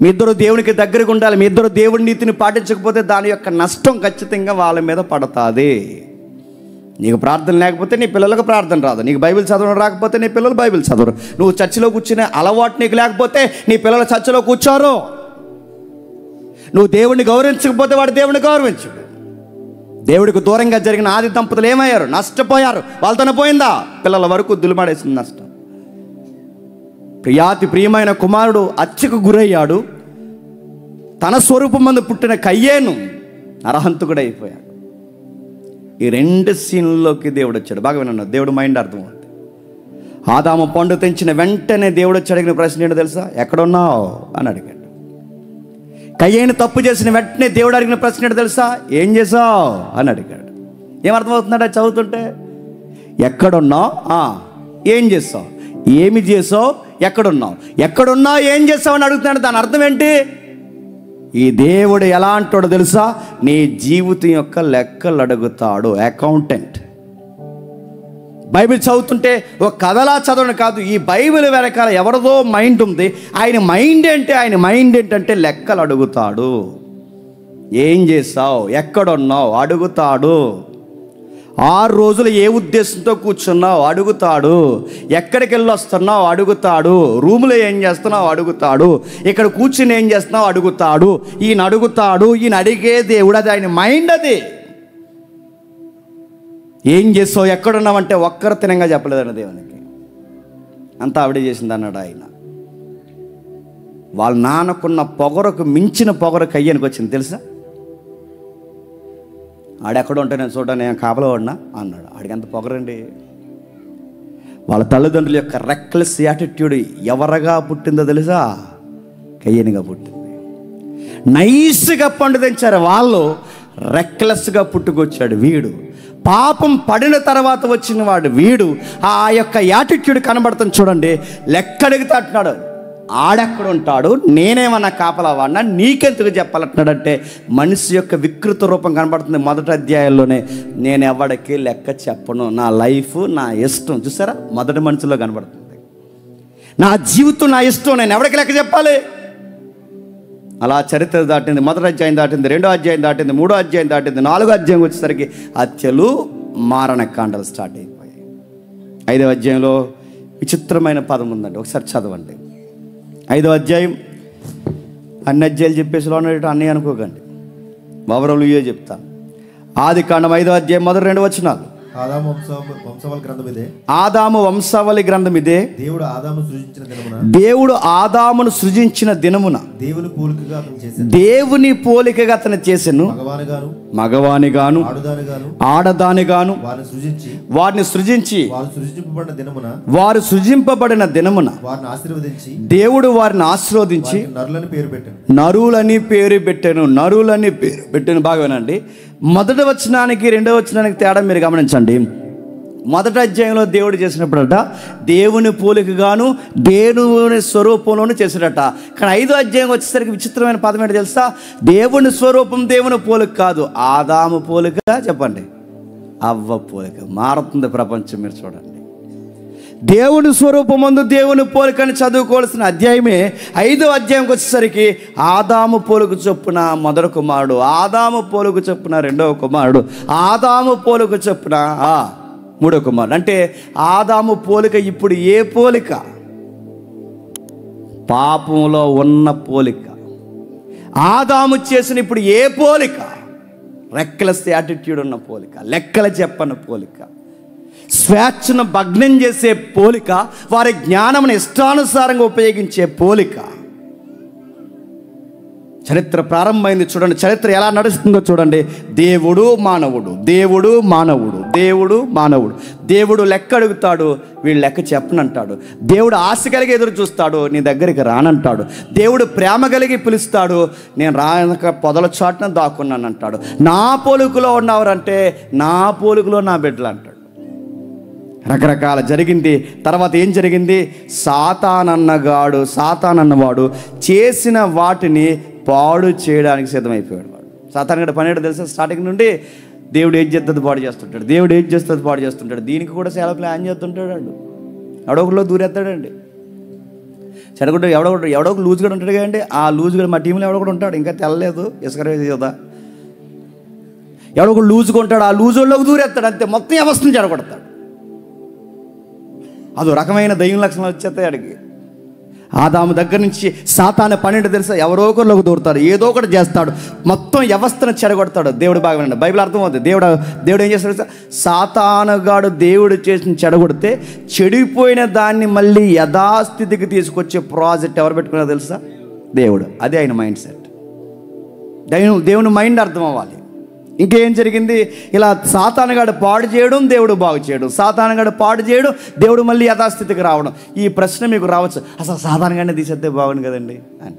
మీ ఇద్దరు దేవునికి దగ్గరగా ఉండాలి. మీ ఇద్దరు దేవుడి నీతిని పాటించకపోతే దాని యొక్క నష్టం ఖచ్చితంగా వాళ్ళ మీద పడుతుంది. నీకు ప్రార్థన లేకపోతే నీ పిల్లలకు ప్రార్థన రాదు, నీకు బైబిల్ చదవడం రాకపోతే నీ పిల్లలు బైబిల్ చదవరు, నువ్వు చర్చిలో కూర్చునే అలవాటు నీకు లేకపోతే నీ పిల్లలు చర్చిలో కూర్చోరు, నువ్వు దేవుడిని గౌరవించకపోతే వాడు దేవుడిని గౌరవించడు. దేవుడికి దూరంగా జరిగిన ఆది దంపతులు ఏమయ్యారు? నష్టపోయారు. వాళ్ళతోనే పోయిందా? పిల్లల వరకు దులిమాడేసింది నష్టం. ప్రియమైన కుమారుడు హత్యకు గురయ్యాడు. తన స్వరూపం మందు పుట్టిన కయ్యేను నరహంతకుడు అయిపోయాడు. ఈ 2 సీన్లలోకి దేవుడు వచ్చాడు. బాగా విన్నాను, దేవుడు మైండ్ అర్థమవుతుంది. ఆదాము పండు తెంచిన వెంటనే దేవుడు వచ్చి అడిగిన ప్రశ్న ఏంటో తెలుసా? ఎక్కడున్నావు అని అడిగాడు. కయ్యేను తప్పు చేసిన వెంటనే దేవుడు అడిగిన ప్రశ్న ఏంటో తెలుసా? ఏం చేసావు అని అడిగాడు. ఏమర్థమవుతున్నాడు అది చదువుతుంటే? ఎక్కడున్నావు, ఏం చేసావు, ఏమి చేసావు, ఎక్కడున్నావు ఏం చేసావు అని అడుగుతున్నాడు. దాని అర్థం ఏంటి? ఈ దేవుడు ఎలా అంటాడో తెలుసా? నీ జీవితం యొక్క లెక్కలు అడుగుతాడు. అకౌంటెంట్. బైబిల్ చదువుతుంటే ఒక కథలా చదవడం కాదు, ఈ బైబిల్ వెనకాల ఎవరిదో మైండ్ ఉంది. ఆయన మైండ్ ఏంటంటే లెక్కలు అడుగుతాడు. ఏం చేసావు, ఎక్కడున్నావు అడుగుతాడు. 6 రోజులు ఏ ఉద్దేశంతో కూర్చున్నావు అడుగుతాడు. ఎక్కడికి వెళ్ళి వస్తున్నావు అడుగుతాడు. రూములో ఏం చేస్తున్నావు అడుగుతాడు. ఇక్కడ కూర్చుని ఏం చేస్తున్నావు అడుగుతాడు. ఈయన అడిగే దేవుడు, అది ఆయన మైండ్. అది ఏం చేస్తావు, ఎక్కడున్నావంటే ఒక్కరు తినంగా చెప్పలేదండి దేవునికి, అంతా ఆవిడే చేసింది అన్నాడు ఆయన. వాళ్ళ నాన్నకున్న పొగరకు మించిన పొగరు కయ్యానికి వచ్చింది తెలుసా? ఆడెక్కడ ఉంటే నేను చూడ, నేను కాపలా వాడినా అన్నాడు. ఆడికి ఎంత పొగరండి. వాళ్ళ తల్లిదండ్రుల యొక్క రెక్లెస్ యాటిట్యూడ్ ఎవరగా పుట్టిందో తెలుసా? కయ్యనిగా పుట్టింది. నైస్గా పండు తెంచారు వాళ్ళు, రెక్లెస్గా పుట్టుకొచ్చాడు వీడు. పాపం పడిన తర్వాత వచ్చిన వాడు వీడు. ఆ యొక్క యాటిట్యూడ్ కనబడుతుంది చూడండి. లెక్కడికి తట్టున్నాడు. ఆడెక్కడ ఉంటాడు, నేనేమన్నా కాపలా వాడినా, నీకెందుకు చెప్పాలంటున్నాడంటే మనిషి యొక్క వికృత రూపం కనబడుతుంది. 1వ అధ్యాయంలోనే నేను ఎవడికి లెక్క చెప్పను, నా లైఫ్ నా ఇష్టం. చూసారా, మొదటి మనిషిలో కనబడుతుంది. నా జీవితం నా ఇష్టం, నేను ఎవడికి లెక్క చెప్పాలి? అలా చరిత్ర దాటింది, మొదటి అధ్యాయం దాటింది, రెండో అధ్యాయం దాటింది, మూడో అధ్యాయం దాటింది, నాలుగో అధ్యాయం వచ్చేసరికి హత్యలు, మారణకాండలు స్టార్ట్ అయిపోయాయి. 5వ అధ్యాయంలో విచిత్రమైన పదం ఉందండి, ఒకసారి చదవండి. 5వ అధ్యాయం అన్ని అధ్యాయులు చెప్పేసి అన్నీ అనుకోకండి, ఓవరాల్ ఇవే చెప్తాను. ఆదికాండం 5వ అధ్యాయం మొదటి 2 వచనాలు. ఆదాము వంశావళి గ్రంథం ఇదే. ఆదాము వంశావళి గ్రంథం ఇదే. దేవుడు ఆదామును సృజించిన దినమున, దేవుడు ఆదామును సృజించిన దినమున దేవుని పోలికగా అతను చేసెను. దేవుని పోలికగా అతను చేసెను. మగవానిగాను ఆడదానిగాను వారిని సృజించి వారు సృజింపబడిన దినమున వారిని ఆశీర్వదించి దేవుడు వారిని ఆశీర్వదించి నరులని పేరు పెట్టెను. బాగా వినండి, మొదటి వచనానికి రెండవ వచనానికి తేడా మీరు గమనించండి. మొదటి అధ్యాయంలో దేవుడు చేసినప్పుడట దేవుని పోలికగాను దేవుని స్వరూపంలోనూ చేసినట. కానీ 5వ అధ్యాయం వచ్చేసరికి విచిత్రమైన పదం ఏంటో తెలుసా? దేవుని స్వరూపం దేవుని పోలిక కాదు, ఆదాము పోలిక, చెప్పండి, అవ్వ పోలిక. మారుతుంది ప్రపంచం, మీరు చూడండి. దేవుని స్వరూపమందు దేవుని పోలికని చదువుకోవాల్సిన అధ్యాయమే 5వ అధ్యాయంకి వచ్చేసరికి ఆదాము పోలిక చొప్పున మొదటి కుమారుడు, ఆదాము పోలిక చొప్పున రెండవ కుమారుడు, ఆదాము పోలిక చొప్పున మూడో కుమారుడు. అంటే ఆదాము పోలిక ఇప్పుడు ఏ పోలిక? పాపంలో ఉన్న పోలిక. ఆదాము చేసిన ఇప్పుడు ఏ పోలిక? రెక్లెస్ యాటిట్యూడ్ ఉన్న పోలిక, లెక్కలు చెప్పని పోలిక, స్వేచ్ఛను భగ్నం చేసే పోలిక, వారి జ్ఞానమును ఇష్టానుసారంగా ఉపయోగించే పోలిక. చరిత్ర ప్రారంభమైంది చూడండి, చరిత్ర ఎలా నడుస్తుందో చూడండి. దేవుడు మానవుడు, దేవుడు మానవుడు, దేవుడు మానవుడు. దేవుడు లెక్క అడుగుతాడు, వీళ్ళు లెక్క చెప్పనంటాడు. దేవుడు ఆశ కలిగి ఎదురు చూస్తాడు, నీ దగ్గరికి రానంటాడు. దేవుడు ప్రేమ కలిగి పిలుస్తాడు, నేను రానక పొదల చాటున దాక్కున్నాను అంటాడు. నా పోలికలో ఉన్నవారంటే నా పోలికలో నా బిడ్డలు అంటాడు. రకరకాల జరిగింది. తర్వాత ఏం జరిగింది? సాతానన్నవాడు చేసిన వాటిని పాడు చేయడానికి సిద్ధమైపోయాడు. వాడు సాతానుగాడు పని ఏంటో తెలుసా? స్టార్టింగ్ నుండి దేవుడు ఏం చేస్తుంది పాడు చేస్తుంటాడు, దేవుడు ఏం చేస్తుంది పాడు చేస్తుంటాడు. దీనికి కూడా చాలా ప్లాన్ చేస్తుంటాడు. వాడు ఎవడొకరిలో దూరేస్తాడండి. చెడగొట్టు ఎవడొక లూజ్గా ఉంటాడు కదండి, ఆ లూజ్గా మా టీంలో ఎవడొకడు ఉంటాడు, ఇంకా తెల్లలేదు ఇసుక కదా, ఎవడొకడు లూజ్గా ఉంటాడు, ఆ లూజుల్లోకి దూరేస్తాడు, అంతే, మొత్తం వ్యవస్థను చెడగొడతాడు. అదో రకమైన దయ్యం లక్షణాలు వచ్చేస్తాయి అడిగి. ఆదాము దగ్గర నుంచి సాతాను పన్నెండు తెలుసా, ఎవరో ఒకరిలోకి దూరుతాడు, ఏదో ఒకటి చేస్తాడు, మొత్తం వ్యవస్థను చెడగొడతాడు. దేవుడు బాగా వినండి, బైబిల్ అర్థమవుతుంది. దేవుడు ఏం చేస్తాడు తెలుసా? సాతానుగాడు దేవుడు చేసిన చెడగొడితే చెడిపోయిన దాన్ని మళ్ళీ యథాస్థితికి తీసుకొచ్చే ప్రాజెక్ట్ ఎవరు పెట్టుకున్నారో తెలుసా? దేవుడు. అదే ఆయన మైండ్ సెట్. దేవుని మైండ్ అర్థం అవ్వాలి. ఇంకేం జరిగింది? ఇలా సాతానుగాడు పాడు చేయడం, దేవుడు బాగు చేయడం, సాతానుగాడు పాడు చేయడం, దేవుడు మళ్ళీ యథాస్థితికి రావడం. ఈ ప్రశ్న మీకు రావచ్చు, అసలు సాతానుగాడిని తీసేస్తే బాగుంది కదండి అని.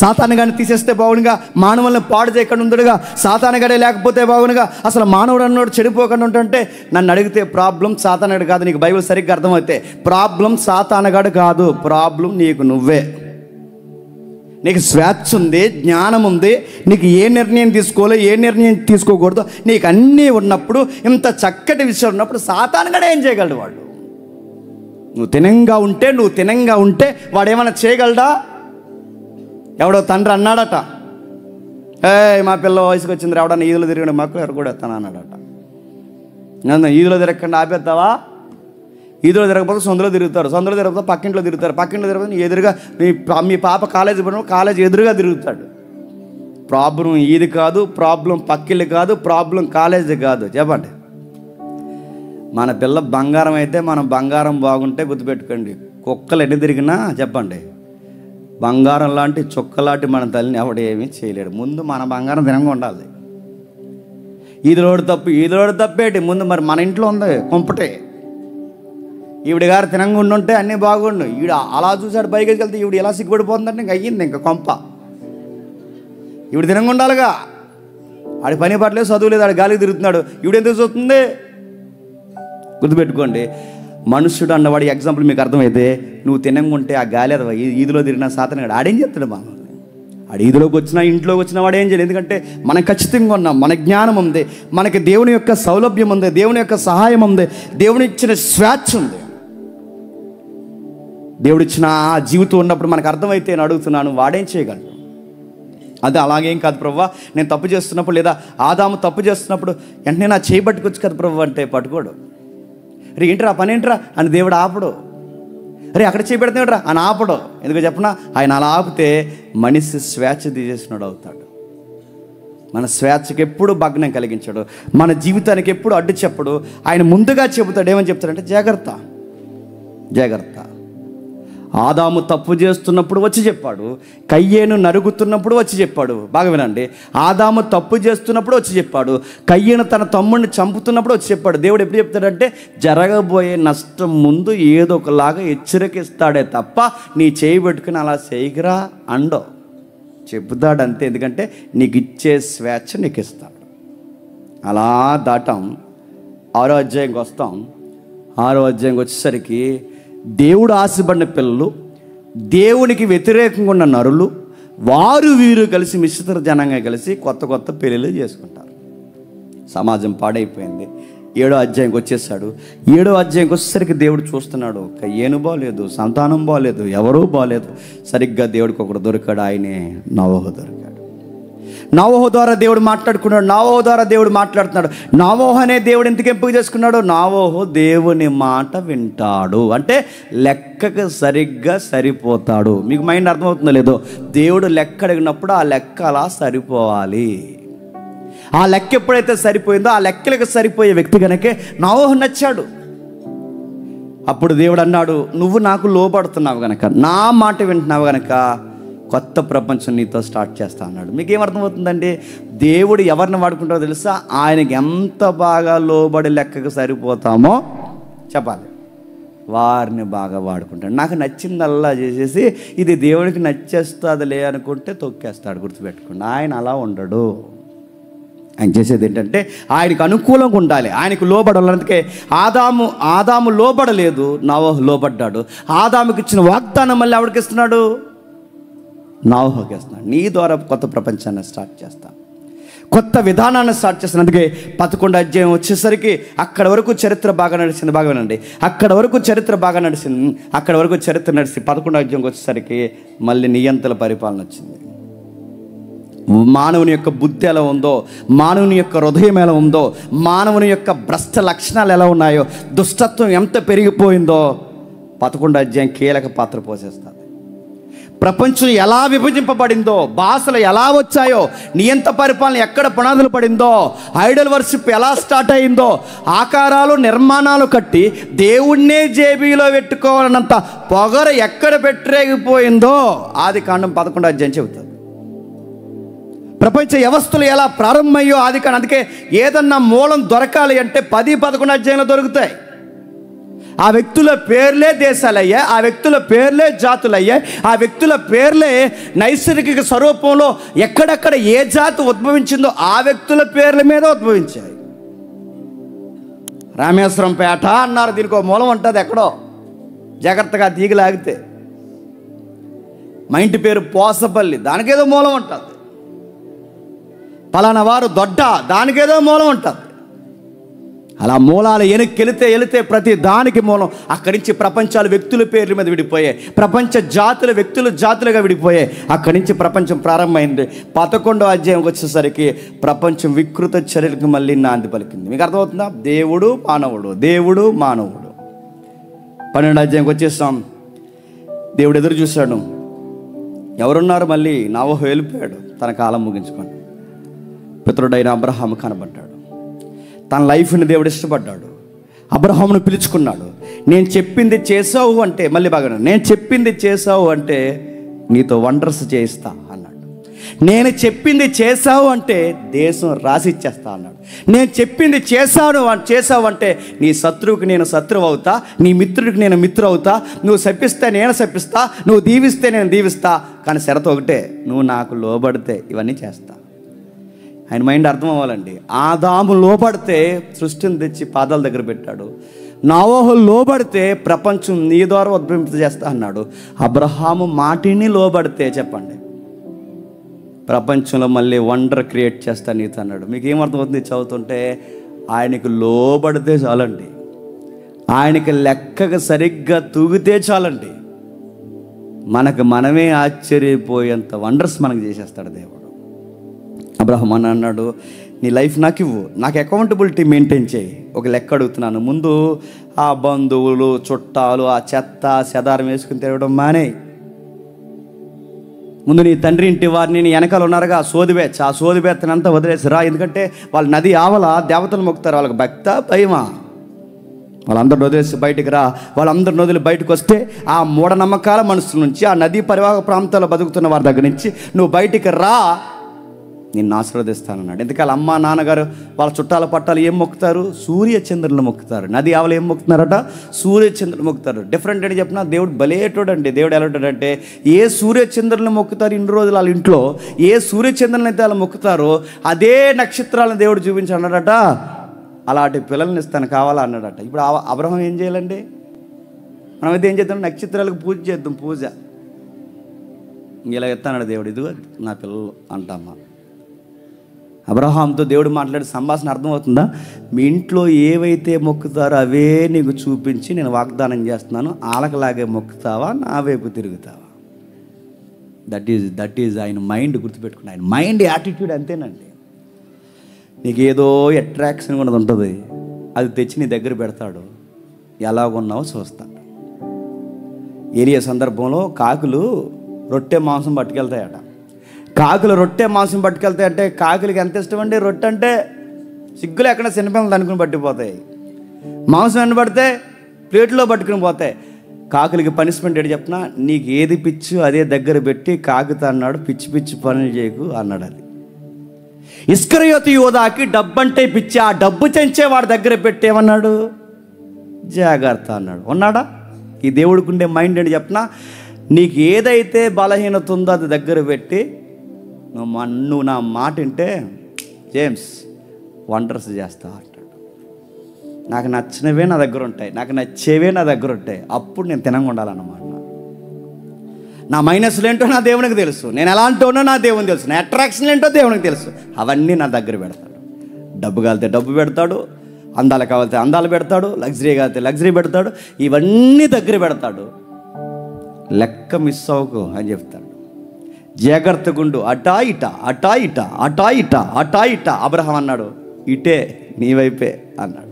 సాతానుగాడిని తీసేస్తే బాగుందిగా, మానవులను పాడు చేయకుండా ఉండుగా, సాతానుగాడే లేకపోతే బాగుందిగా, అసలు మానవుడు అన్నోడు చెడిపోకుండా ఉంటుంటే నన్ను అడిగితే ప్రాబ్లం సాతానుగాడు కాదు. నీకు బైబిల్ సరిగ్గా అర్థమైతే ప్రాబ్లం సాతానుగాడు కాదు, ప్రాబ్లం నీకు నువ్వే. నీకు స్వేచ్ఛ ఉంది, జ్ఞానం ఉంది, నీకు ఏ నిర్ణయం తీసుకోవాలో ఏ నిర్ణయం తీసుకోకూడదు నీకు అన్నీ ఉన్నప్పుడు, ఇంత చక్కటి విషయం ఉన్నప్పుడు సాతానుగాడు ఏం చేయగలడు? వాడు నువ్వు తినంగా ఉంటే వాడు ఏమైనా చేయగలడా? ఎవడో తండ్రి అన్నాడట, మా పిల్ల వయసుకు వచ్చింది, ఎవడన్నా ఈదులో తిరిగిన మాకు ఎరగొడేస్తాను అన్నాడట. నన్ను ఈదులో తిరగకుండా ఆపేస్తావా? ఈదులో తిరగకపోతే సొందులో తిరుగుతారు, సొందులో తిరగకపోతే పక్కింట్లో తిరుగుతారు, పక్కింట్లో తిరగకపోతే ఎదురుగా మీ పాప కాలేజీ ఎదురుగా తిరుగుతాడు. ప్రాబ్లం ఈది కాదు, ప్రాబ్లం పక్కిళ్ళు కాదు, ప్రాబ్లం కాలేజీ కాదు. చెప్పండి, మన పిల్ల బంగారం అయితే మనం బంగారం బాగుంటే గుర్తుపెట్టుకోండి, కుక్కలు ఎన్ని తిరిగినా చెప్పండి బంగారం లాంటి చుక్కలాంటి మన తల్లిని ఎవడేమీ చేయలేడు. ముందు మన బంగారం తినంగా ఉండాలి. ఈదులోడు తప్పేటి ముందు మరి మన ఇంట్లో ఉంది కుంపటే. ఈవిడ గారు తినంగా ఉండుంటే అన్నీ బాగుండు, ఈవిడ అలా చూసాడు పైకి వెళ్తే ఈవిడ ఎలా సిగ్గుపడిపోతుందంటే ఇంక అయ్యింది, ఇంకా కొంప. ఈవిడ తినంగా ఉండాలిగా, ఆడి పని పట్టలేదు, చదువులేదు, ఆడి గాలికి తిరుగుతున్నాడు, ఈవిడ ఎందుకు చూస్తుంది? గుర్తుపెట్టుకోండి, మనుషుడు అన్నవాడి ఎగ్జాంపుల్ మీకు అర్థమైతే, నువ్వు తినంగా ఉంటే ఆ గాలి అదవా ఈదులో తిరిగిన సాతానుగాడు ఆడేం చెప్తాడు? మనల్ని ఆడు ఈదులోకి వచ్చినా ఇంట్లోకి వచ్చినా వాడు ఏం చేయలేదు. ఎందుకంటే మనం ఖచ్చితంగా ఉన్నాం, మన జ్ఞానం ఉంది, మనకి దేవుని యొక్క సౌలభ్యం ఉంది, దేవుని యొక్క సహాయం ఉంది, దేవుని ఇచ్చిన స్వేచ్ఛ ఉంది. దేవుడు ఇచ్చిన ఆ జీవితం ఉన్నప్పుడు మనకు అర్థమైతే నేను అడుగుతున్నాను, వాడేం చేయగలడు? అదే అలాగేం కాదు ప్రభువా, నేను తప్పు చేస్తున్నప్పుడు లేదా ఆదాము తప్పు చేస్తున్నప్పుడు వెంటనే నా చేయి పట్టుకొచ్చు కదా ప్రభు అంటే పట్టుకోడు. రే ఏంట్రా పని ఏంట్రా అని దేవుడు ఆపడు. రే అక్కడ చేయి పెడతాడురా అని ఆపడు. ఎందుకు చెప్పనా, ఆయన అలా ఆపితే మనిషి స్వేచ్ఛ తీసేసినాడు అవుతాడు. మన స్వేచ్ఛకి ఎప్పుడు భగ్నం కలిగించాడు, మన జీవితానికి ఎప్పుడు అడ్డు చెప్పడు. ఆయన ముందుగా చెబుతాడు. ఏమని చెప్తాడంటే జాగ్రత్త జాగ్రత్త. ఆదాము తప్పు చేస్తున్నప్పుడు వచ్చి చెప్పాడు, కయ్యేను నరుగుతున్నప్పుడు వచ్చి చెప్పాడు. బాగా వినండి, ఆదాము తప్పు చేస్తున్నప్పుడు వచ్చి చెప్పాడు, కయ్యేను తన తమ్ముడిని చంపుతున్నప్పుడు వచ్చి చెప్పాడు. దేవుడు ఎప్పుడు చెప్తాడంటే జరగబోయే నష్టం ముందు ఏదో ఒకలాగా హెచ్చరికిస్తాడే తప్ప నీ చేయి పెట్టుకుని అలా చేయగరా అండో చెబుతాడు అంతే. ఎందుకంటే నీకు ఇచ్చే స్వేచ్ఛ నీకు ఇస్తాడు. అలా దాటాం. 6వ అధ్యాయంకి వస్తాం. 6వ అధ్యాయంకి వచ్చేసరికి దేవుడు ఆశపడిన పిల్లలు, దేవునికి వ్యతిరేకంగా ఉన్న నరులు, వారు వీరు కలిసి మిశ్రిత జనంగా కలిసి కొత్త కొత్త పెళ్ళిళ్ళు చేసుకుంటారు. సమాజం పాడైపోయింది. 7వ అధ్యాయంకి వచ్చేసాడు. 7వ అధ్యాయంకి వచ్చేసరికి దేవుడు చూస్తున్నాడు, కయ్యేను బాగలేదు, సంతానం బాగలేదు, ఎవరూ బాగలేదు. సరిగ్గా దేవుడికి ఒకడు దొరికాడు, ఆయనే నోవహు దొరికాడు. నోవహు ద్వారా దేవుడు మాట్లాడుకున్నాడు. నోవహు ద్వారా దేవుడు మాట్లాడుతున్నాడు. నోవహు అనే దేవుడు ఎందుకు ఎంపిక చేసుకున్నాడు? నోవహు దేవుని మాట వింటాడు, అంటే లెక్కకు సరిగ్గా సరిపోతాడు. మీకు మైండ్ అర్థమవుతుందో లేదో, దేవుడు లెక్క అడిగినప్పుడు ఆ లెక్క అలా సరిపోవాలి. ఆ లెక్క ఎప్పుడైతే సరిపోయిందో ఆ లెక్కలకు సరిపోయే వ్యక్తి కనుకే నోవహు నచ్చాడు. అప్పుడు దేవుడు అన్నాడు, నువ్వు నాకు లోబడుతున్నావు గనక, నా మాట వింటున్నావు గనక కొత్త ప్రపంచం నీతో స్టార్ట్ చేస్తా అన్నాడు. మీకు ఏమర్థమవుతుందండి? దేవుడు ఎవరిని వాడుకుంటారో తెలుసా? ఆయనకి ఎంత బాగా లోబడి లెక్కకు సరిపోతామో చెప్పాలి, వారిని బాగా వాడుకుంటాడు. నాకు నచ్చిందల్లా చేసేసి ఇది దేవుడికి నచ్చేస్తుందిలే అనుకుంటే తొక్కేస్తాడు. గుర్తుపెట్టుకోండి, ఆయన అలా ఉండడు. ఆయన చేసేది ఏంటంటే ఆయనకు అనుకూలంగా ఉండాలి, ఆయనకు లోబడాలి. అందుకే ఆదాము లోబడలేదు, నోవహు లోబడ్డాడు. ఆదాముకి ఇచ్చిన వాగ్దానం మళ్ళీ ఎవరికి ఇస్తున్నాడు? నోవహుకి ఇస్తున్నాడు. నీ ద్వారా కొత్త ప్రపంచాన్ని స్టార్ట్ చేస్తాను, కొత్త విధానాన్ని స్టార్ట్ చేస్తాను. అందుకే 11వ అధ్యాయం వచ్చేసరికి అక్కడ వరకు చరిత్ర బాగా నడిచింది. బాగా వినండి, అక్కడ వరకు చరిత్ర బాగా నడిచింది. అక్కడ వరకు చరిత్ర నడిచి 11వ అధ్యాయంకి వచ్చేసరికి మళ్ళీ నియంత్రణ పరిపాలన వచ్చింది. మానవుని యొక్క బుద్ధి ఎలా ఉందో, మానవుని యొక్క హృదయం ఎలా ఉందో, మానవుని యొక్క భ్రష్ట లక్షణాలు ఎలా ఉన్నాయో, దుష్టత్వం ఎంత పెరిగిపోయిందో 11వ అధ్యాయం కీలక పాత్ర పోషిస్తుంది. ప్రపంచం ఎలా విభజింపబడిందో, భాషలు ఎలా వచ్చాయో, నియంత పరిపాలన ఎక్కడ పునాదులు పడిందో, ఐడల్ వర్షిప్ ఎలా స్టార్ట్ అయిందో, ఆకారాలు నిర్మాణాలు కట్టి దేవుణ్ణే జేబీలో పెట్టుకోవాలన్నంత పొగర ఎక్కడ పెట్టరేగిపోయిందో ఆదికాండం 11వ అధ్యాయం చెబుతుంది. ప్రపంచ వ్యవస్థలు ఎలా ప్రారంభమయ్యో ఆదికాండం. అందుకే ఏదన్నా మూలం దొరకాలి అంటే 10, 11 అధ్యాయంలో దొరుకుతాయి. ఆ వ్యక్తుల పేర్లే దేశాలయ్యాయి, ఆ వ్యక్తుల పేర్లే జాతులయ్యాయి, ఆ వ్యక్తుల పేర్లే నైసర్గిక స్వరూపంలో ఎక్కడెక్కడ ఏ జాతి ఉద్భవించిందో ఆ వ్యక్తుల పేర్ల మీద ఉద్భవించాయి. రామేశ్వరం పేట అన్నారు, దీనికి ఒక మూలం ఉంటుంది ఎక్కడో, జాగ్రత్తగా తీగలాగితే. మా ఇంటి పేరు పోసపల్లి, దానికేదో మూలం ఉంటుంది. పలానా వారు దొడ్డ, దానికేదో మూలం ఉంటుంది. అలా మూలాలు వెళితే ప్రతి దానికి మూలం. అక్కడి నుంచి ప్రపంచాలు వ్యక్తుల పేర్ల మీద విడిపోయాయి, ప్రపంచ జాతులు వ్యక్తులు జాతులుగా విడిపోయాయి. అక్కడి నుంచి ప్రపంచం ప్రారంభమైంది. 11వ అధ్యాయం వచ్చేసరికి ప్రపంచం వికృత చర్యలకు మళ్ళీ నాంది పలికింది. మీకు అర్థమవుతుందా? దేవుడు మానవుడు, దేవుడు మానవుడు. 12వ అధ్యాయంకి వచ్చేసాం. దేవుడు ఎదురు చూశాడు, ఎవరున్నారు? మళ్ళీ నోవహు వెళ్ళిపోయాడు, తన కాలం ముగించుకొని. పితరుడైన అబ్రహాము కనబడ్డాడు. తన లైఫ్ని దేవుడు ఇష్టపడ్డాడు. అబ్రహామును పిలుచుకున్నాడు. నేను చెప్పింది చేసావు అంటే, మళ్ళీ బాగా, నేను చెప్పింది చేసావు అంటే నీతో వండర్స్ చేయిస్తా అన్నాడు. నేను చెప్పింది చేసావు అంటే దేశం రాసిచ్చేస్తా అన్నాడు. నేను చెప్పింది చేసావు అంటే నీ శత్రువుకి నేను శత్రువు అవుతా, నీ మిత్రుడికి నేను మిత్రు అవుతా, నువ్వు శపిస్తే నేను శపిస్తా, నువ్వు దీవిస్తే నేను దీవిస్తా. కానీ షరతు ఒకటే, నువ్వు నాకు లోబడితే ఇవన్నీ చేస్తా. ఆయన మైండ్ అర్థం అవ్వాలండి. ఆదాము లోబడితే సృష్టిని తెచ్చి పాదాల దగ్గర పెట్టాడు. నోవహు లోబడితే ప్రపంచం నీ ద్వారా ఉద్భవింప చేస్తా అన్నాడు. అబ్రహాము మాటిని లోబడితే చెప్పండి, ప్రపంచంలో మళ్ళీ వండర్ క్రియేట్ చేస్తా నీతో అన్నాడు. మీకు ఏమర్థమవుతుంది చదువుతుంటే? ఆయనకు లోబడితే చాలండి, ఆయనకి లెక్కగా సరిగ్గా తూగితే చాలండి, మనకు మనమే ఆశ్చర్యపోయేంత వండర్స్ మనకు చేసేస్తాడు దేవుడు. అబ్రహాం అని అన్నాడు, నీ లైఫ్ నాకు ఇవ్వు, నాకు అకౌంటబిలిటీ మెయింటైన్ చేయి. ఒక లెక్క అడుగుతున్నాను, ముందు ఆ బంధువులు చుట్టాలు ఆ చెత్త చెదారం వేసుకుని తిరగడం మానే. ముందు నీ తండ్రి ఇంటి వారిని నీ వెనకాల ఉన్నారుగా ఆ సోదిబెత్తనంతా వదిలేసిరా. ఎందుకంటే వాళ్ళు నది ఆవల దేవతలు మొక్కుతారు, వాళ్ళకి భక్త భయమా. వాళ్ళందరిని వదిలేసి బయటికి రా. వాళ్ళందరిని వదిలి బయటకు వస్తే ఆ మూఢనమ్మకాల మనుషుల నుంచి, ఆ నదీ పరివాహక ప్రాంతాల్లో బతుకుతున్న వారి దగ్గర నుంచి నువ్వు బయటికి రా, నిన్ను ఆశీర్వదిస్తానన్నాడు. ఎందుకని అమ్మ నాన్నగారు వాళ్ళ చుట్టాల పట్టాలు ఏం మొక్కుతారు? సూర్యచంద్రులు మొక్కుతారు. నది ఆవలు ఏం మొక్కుతున్నారట? సూర్యచంద్రులు మొక్కుతారు. డిఫరెంట్ అని చెప్పిన దేవుడు బలేటోడండి. దేవుడు ఎలా ఉంటాడంటే, ఏ సూర్యచంద్రులను మొక్కుతారు ఇన్ని రోజులు వాళ్ళ ఇంట్లో, ఏ సూర్యచంద్రులను అయితే వాళ్ళు మొక్కుతారో అదే నక్షత్రాలను దేవుడు చూపించి అన్నాడట, అలాంటి పిల్లల్ని ఇస్తాను కావాలా అన్నాడట. ఇప్పుడు అబ్రహాం ఏం చేయాలండి? మనమైతే ఏం చేద్దాం? నక్షత్రాలకు పూజ చేద్దాం. పూజ ఇలా ఎత్తాడు దేవుడు, ఇదిగో నా పిల్లలు అంటమ్మా. అబ్రహాంతో దేవుడు మాట్లాడే సంభాషణ అర్థమవుతుందా? మీ ఇంట్లో ఏవైతే మొక్కుతారో అవే నీకు చూపించి నేను వాగ్దానం చేస్తున్నాను, ఆలకలాగే మొక్కుతావా, నా వైపు తిరుగుతావా? దట్ ఈజ్ ఆయన మైండ్. గుర్తుపెట్టుకుని, ఆయన మైండ్ యాటిట్యూడ్ అంతేనండి. నీకేదో అట్రాక్షన్ కూడా ఉంటుంది, అది తెచ్చి నీ దగ్గర పెడతాడు, ఎలాగున్నావో చూస్తాడు. ఏలియా సందర్భంలో కాకులు రొట్టె మాంసం పట్టుకెళ్తాయట. కాకులు రొట్టె మాంసం పట్టుకెళ్తాయంటే కాకులకి ఎంత ఇష్టం అండి? రొట్టె అంటే సిగ్గులు ఎక్కడ చిన్నపిల్లలు అనుకుని పట్టిపోతాయి. మాంసం ఎండ పడితే ప్లేట్లో పట్టుకుని పోతాయి. కాకులకి పనిష్మెంట్ ఏంటి చెప్పినా, నీకు ఏది పిచ్చు అదే దగ్గర పెట్టి కాకుతా అన్నాడు, పిచ్చి పిచ్చి పనులు చేయకు అన్నాడు. అది ఇస్కరియోతు యోధాకి డబ్బంటే పిచ్చి, ఆ డబ్బు చెంచే వాడి దగ్గర పెట్టేమన్నాడు? జాగ్రత్త అన్నాడు. ఉన్నాడా? ఈ దేవుడికి ఉండే మైండ్ ఏంటి చెప్పినా, నీకు ఏదైతే బలహీనత ఉందో అది దగ్గర పెట్టి నువ్వు నా మాట వింటే జేమ్స్ వండర్స్ చేస్తా అంటాడు. నాకు నచ్చినవే నా దగ్గర ఉంటాయి, నాకు నచ్చేవే నా దగ్గర ఉంటాయి, అప్పుడు నేను తినంగా ఉండాలన్నమాట. నా మైనస్లు ఏంటో నా దేవునికి తెలుసు, నేను ఎలాంటి ఉన్నా నా దేవునికి తెలుసు, నా అట్రాక్షన్ ఏంటో దేవునికి తెలుసు. అవన్నీ నా దగ్గర పెడతాడు. డబ్బు కాలితే డబ్బు పెడతాడు, అందాలు కావాలితే అందాలు పెడతాడు, లగ్జరీ కాలితే లగ్జరీ పెడతాడు, ఇవన్నీ దగ్గర పెడతాడు. లెక్క మిస్ అవ్వకు అని చెప్తాడు. జాగ్రత్తగుండు, అటా ఇట అటా ఇట అటా ఇట అటా ఇట. అబ్రహాం అన్నాడు, ఇటే నీ వైపే అన్నాడు.